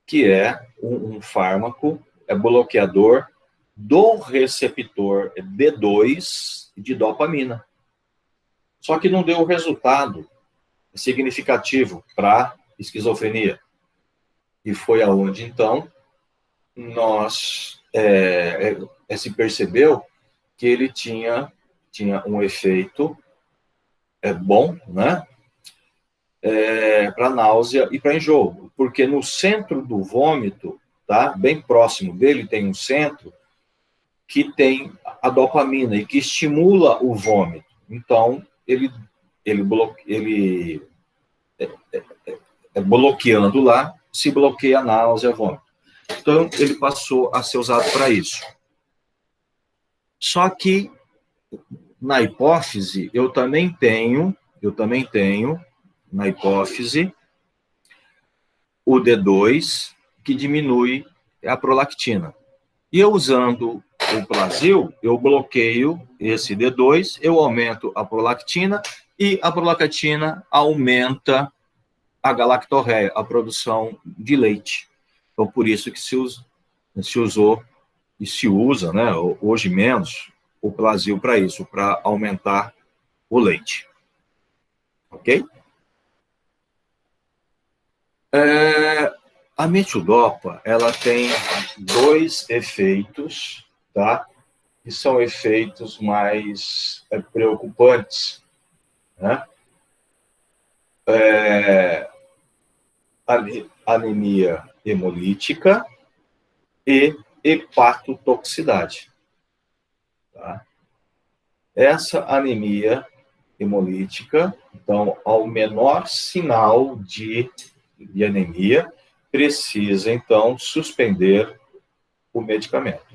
que é um fármaco bloqueador do receptor D2 de dopamina. Só que não deu resultado significativo para esquizofrenia. E foi aonde, então, nós se percebeu que ele tinha um efeito bom, né? Para náusea e para enjoo. Porque no centro do vômito, tá? Bem próximo dele, tem um centro que tem a dopamina e que estimula o vômito. Então, ele bloqueando lá, se bloqueia a náusea e vômito. Então, ele passou a ser usado para isso. Só que, na hipófise, eu também tenho, na hipófise, o D2, que diminui a prolactina. E eu usando o Plasil, eu bloqueio esse D2, eu aumento a prolactina, e a prolactina aumenta a galactorreia, a produção de leite. Então, por isso que se usou e se usa, né, hoje menos, o Plasil para isso, para aumentar o leite. Ok? A metidopa, ela tem dois efeitos, tá? Que são efeitos mais preocupantes, né? Anemia hemolítica e hepatotoxicidade. Tá? Essa anemia hemolítica, então, ao menor sinal de anemia, precisa, então, suspender o medicamento.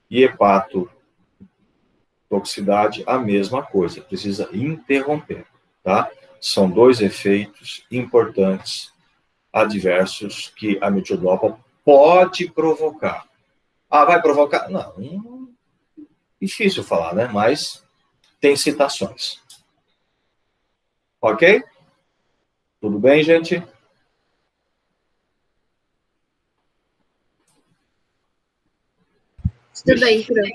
E hepatotoxicidade, a mesma coisa, precisa interromper, tá? São dois efeitos importantes adversos que a metidopa pode provocar. Ah, vai provocar? Não, difícil falar, né? Mas tem citações. Ok? Tudo bem, gente? Tudo bem, prof.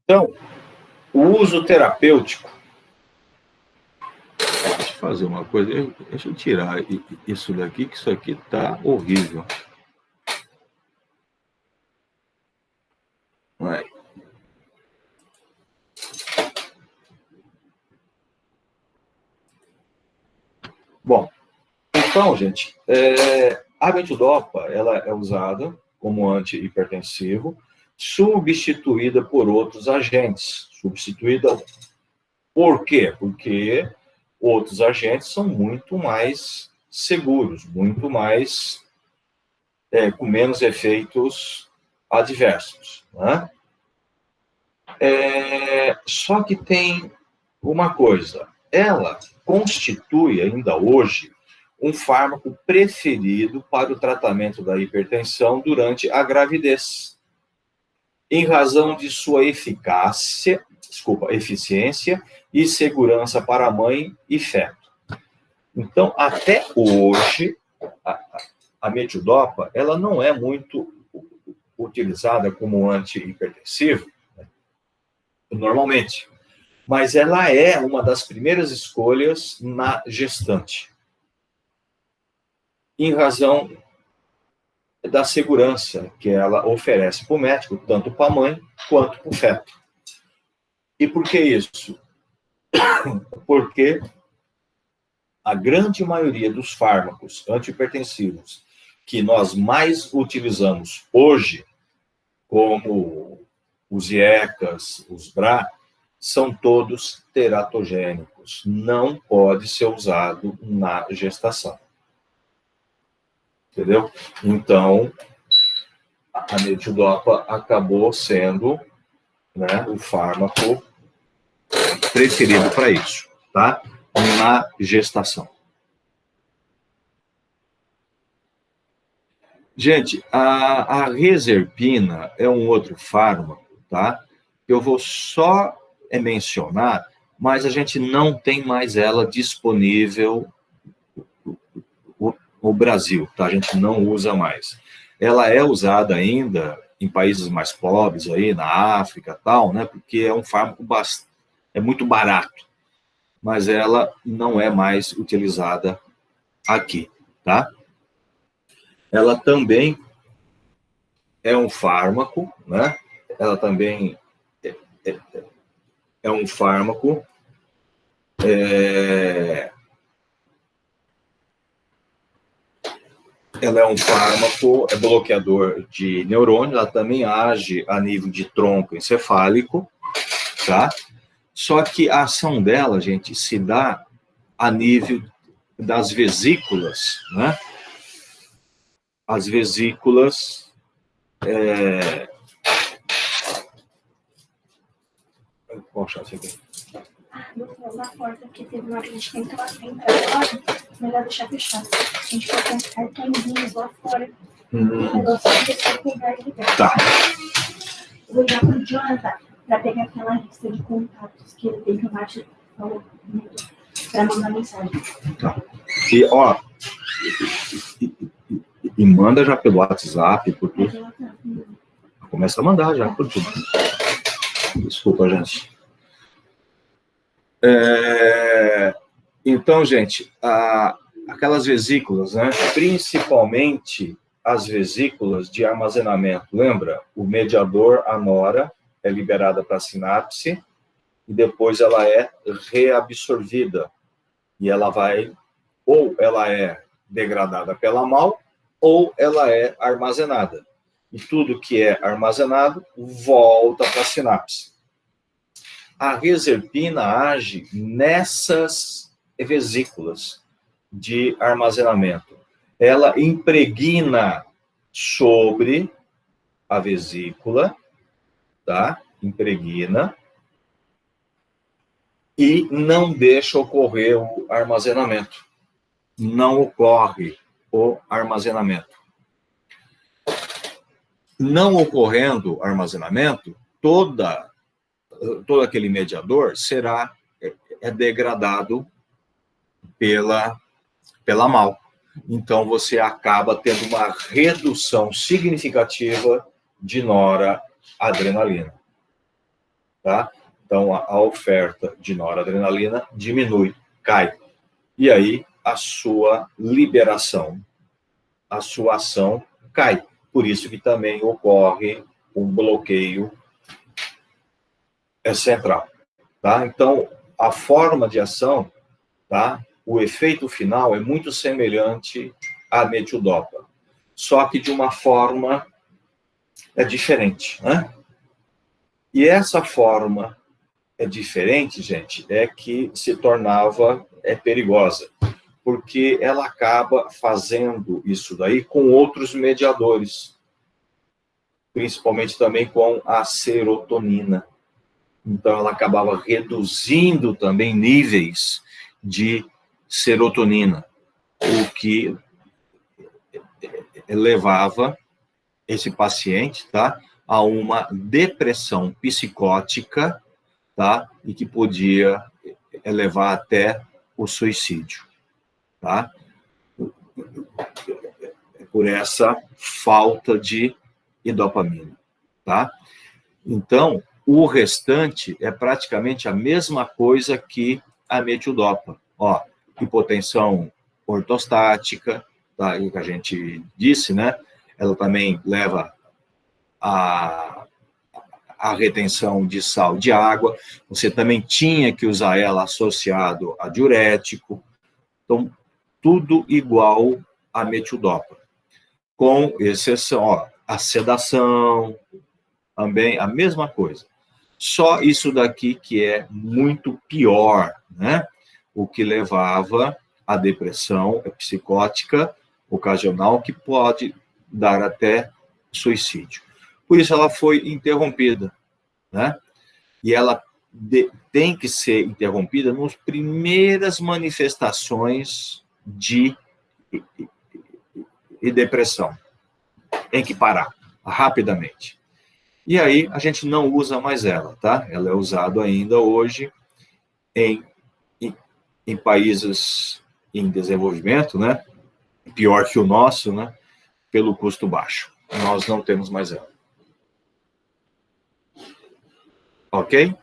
Então, o uso terapêutico. Deixa eu fazer uma coisa. Deixa eu tirar isso daqui, que isso aqui está horrível. Vai. Bom, então, gente, a metidopa, ela é usada como antihipertensivo, substituída por outros agentes. Substituída por quê? Porque outros agentes são muito mais seguros, muito mais com menos efeitos adversos, né? Só que tem uma coisa, ela constitui ainda hoje um fármaco preferido para o tratamento da hipertensão durante a gravidez, em razão de sua eficiência e segurança para a mãe e feto. Então, até hoje, a metidopa, ela não é muito utilizada como antihipertensivo, né, normalmente, mas ela é uma das primeiras escolhas na gestante, em razão da segurança que ela oferece para o médico, tanto para a mãe quanto para o feto. E por que isso? Porque a grande maioria dos fármacos antihipertensivos que nós mais utilizamos hoje, como os IECAs, os BRA, são todos teratogênicos. Não pode ser usado na gestação. Entendeu? Então, a metidopa acabou sendo, né, o fármaco preferido para isso, tá? Na gestação. Gente, a reserpina é um outro fármaco, tá? Eu vou só mencionar, mas a gente não tem mais ela disponível no Brasil, tá? A gente não usa mais. Ela é usada ainda em países mais pobres, aí na África, tal, né? Porque é um fármaco muito barato, mas ela não é mais utilizada aqui, tá? Ela também é um fármaco, né? Ela também é um fármaco ela é um fármaco, é bloqueador de neurônio, ela também age a nível de tronco encefálico, tá? Só que a ação dela, gente, se dá a nível das vesículas, né? As vesículas... Vou achar isso aqui. Na porta, porque teve uma gente que entrou agora, melhor deixar fechado. A gente foi com os cartõezinhos lá fora. O negócio é pegar e ligar. Tá. Eu vou ligar pro Jonathan para pegar aquela lista de contatos que ele tem que o Márcio falou para mandar mensagem. Tá. E, ó, e manda já pelo WhatsApp, por tudo. Começa a mandar já por tudo. Desculpa, gente. Então, gente, aquelas vesículas, né? Principalmente as vesículas de armazenamento. Lembra? O mediador, a nora, é liberada para a sinapse e depois ela é reabsorvida. E ela vai, ou ela é degradada pela mal, ou ela é armazenada. E tudo que é armazenado volta para a sinapse. A reserpina age nessas vesículas de armazenamento. Ela impregna sobre a vesícula, tá? Impregna e não deixa ocorrer o armazenamento. Não ocorre o armazenamento. Não ocorrendo armazenamento, todo aquele mediador será degradado pela mal. Então, você acaba tendo uma redução significativa de noradrenalina. Tá? Então, a oferta de noradrenalina diminui, cai. E aí, a sua liberação, a sua ação cai. Por isso que também ocorre um bloqueio central. Tá? Então, a forma de ação, tá? O efeito final é muito semelhante à metidopa, só que de uma forma diferente, né? E essa forma diferente, gente, é que se tornava perigosa, porque ela acaba fazendo isso daí com outros mediadores, principalmente também com a serotonina. Então, ela acabava reduzindo também níveis de serotonina, o que levava esse paciente, tá, a uma depressão psicótica, tá, e que podia levar até o suicídio, tá? Por essa falta de dopamina, tá? Então, o restante é praticamente a mesma coisa que a metidopa. Ó, hipotensão ortostática, tá, que a gente disse, né? ela também leva a retenção de sal de água, você também tinha que usar ela associado a diurético, então, tudo igual a metildopa, com exceção, a sedação, também a mesma coisa. Só isso daqui que é muito pior, né? O que levava à depressão psicótica ocasional, que pode dar até suicídio. Por isso ela foi interrompida, né? E ela tem que ser interrompida nas primeiras manifestações de depressão. Tem que parar rapidamente. E aí a gente não usa mais ela, tá? Ela é usada ainda hoje em países em desenvolvimento, né? Pior que o nosso, né? Pelo custo baixo. Nós não temos mais ela. Ok?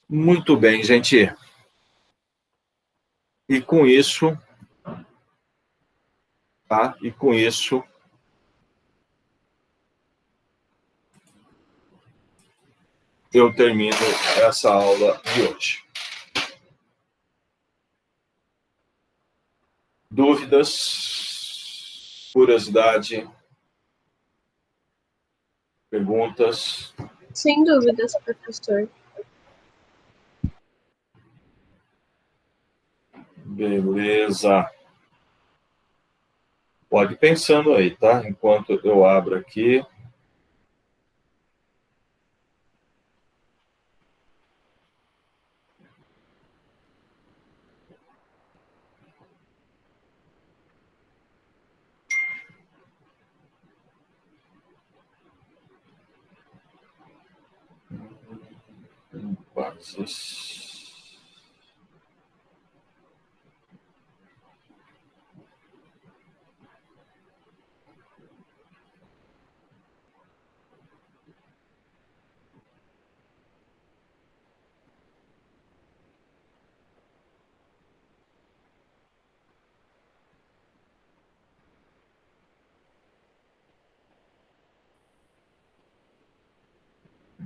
Muito bem, gente. E com isso, tá? E com isso, eu termino essa aula de hoje. Dúvidas? Curiosidade? Perguntas? Sem dúvidas, professor. Beleza. Pode ir pensando aí, tá? Enquanto eu abro aqui.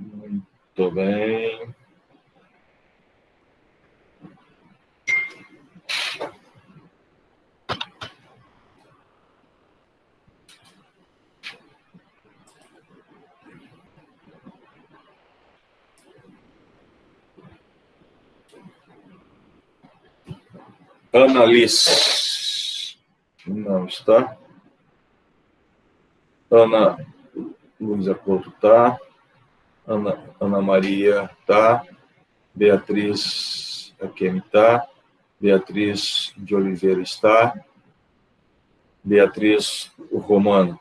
Muito bem. Annalise não está. Ana Luísa Couto está. Ana Maria está. Beatriz Akemi está. Beatriz de Oliveira está. Beatriz Romano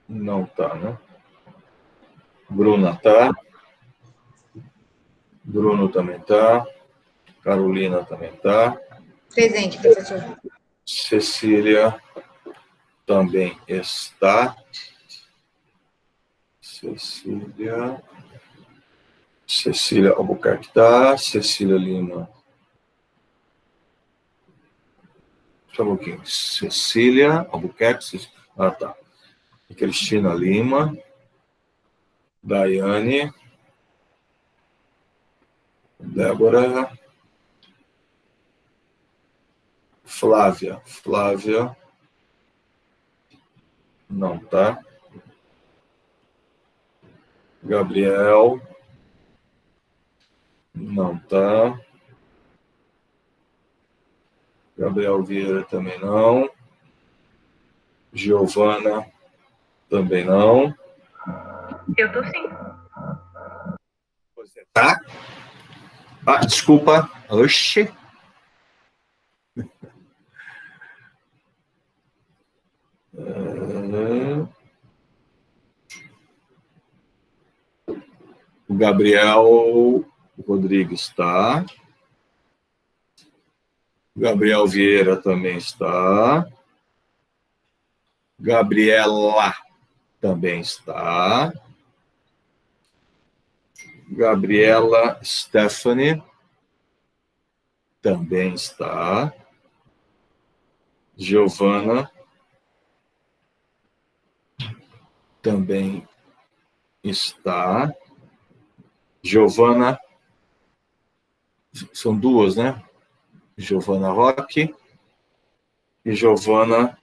não está, né? Bruna está. Bruno também está. Carolina também está. Presente, professor. Cecília também está. Cecília Albuquerque está. Cecília Lima. Só um pouquinho. Cecília Albuquerque. Ah, tá. Cristina Lima. Daiane. Débora. Flávia. Flávia. Não tá. Gabriel. Não tá. Gabriel Vieira também não. Giovana também não. Eu tô sim. Você tá? Ah, desculpa. Oxi. O Gabriel Rodrigues está. Gabriel Vieira também está. Gabriela também está. Gabriela Stephanie também está. Giovana também está. Giovana, são duas, né? Giovana Roque e Giovana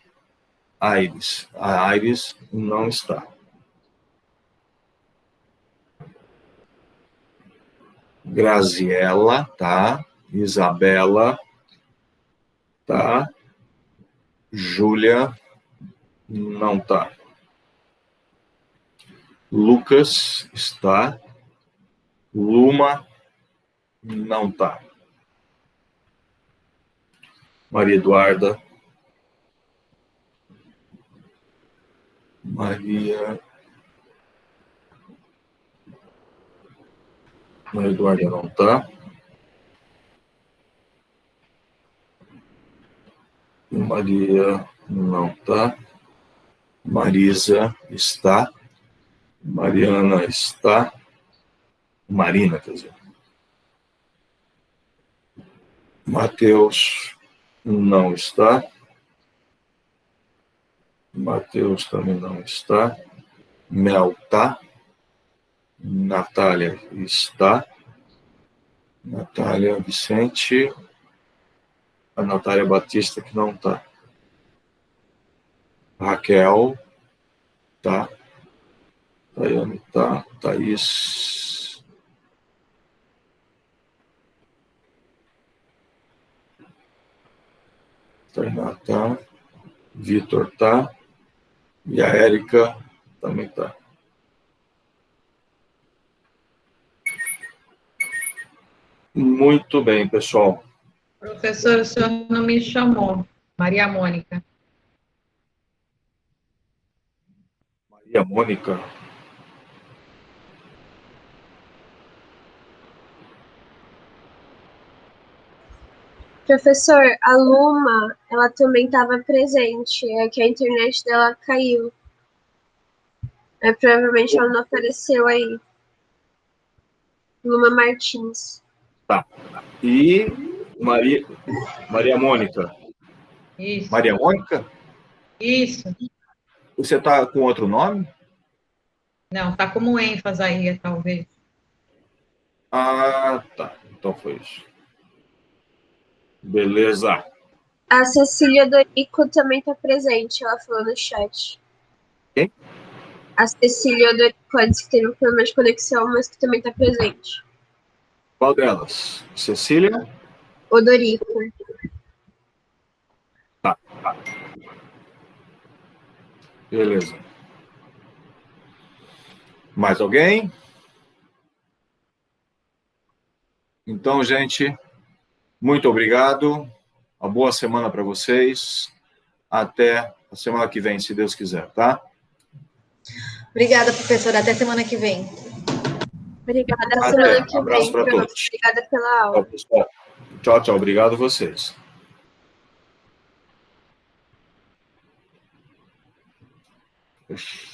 Aires. A Aires não está. Graziela, tá? Isabela, tá? Júlia, não tá. Lucas, está. Luma, não tá. Maria Eduarda. Maria Eduarda não tá. Maria não tá. Marisa está. Mariana está. Marina, quer dizer. Mateus não está. Mateus também não está. Mel tá. Natália está. Natália Vicente. A Natália Batista que não está. Raquel tá. Tayane tá. Thaís. Tainá tá. Vitor tá. E a Érica também tá. Muito bem, pessoal. Professor, o senhor não me chamou. Maria Mônica. Maria Mônica. Professor, a Luma, ela também estava presente, é que a internet dela caiu. Provavelmente ela não apareceu aí. Luma Martins. Tá. E Maria Mônica. Isso. Maria Mônica? Isso. Você tá com outro nome? Não, tá como ênfase aí, talvez. Ah, tá. Então foi isso. Beleza. A Cecília Dorico também está presente, ela falou no chat. Quem? A Cecília Dorico, ela disse que teve um problema de conexão, mas que também está presente. Qual delas? Cecília? Odorico. Tá. Beleza. Mais alguém? Então, gente, muito obrigado. Uma boa semana para vocês. Até a semana que vem, se Deus quiser, tá? Obrigada, professora. Até semana que vem. Obrigada. Até Até. semana que Abraço vem, pra Prof. todos. Obrigada pela aula. Tchau, pessoal. Tchau, tchau. Obrigado a vocês. Ixi.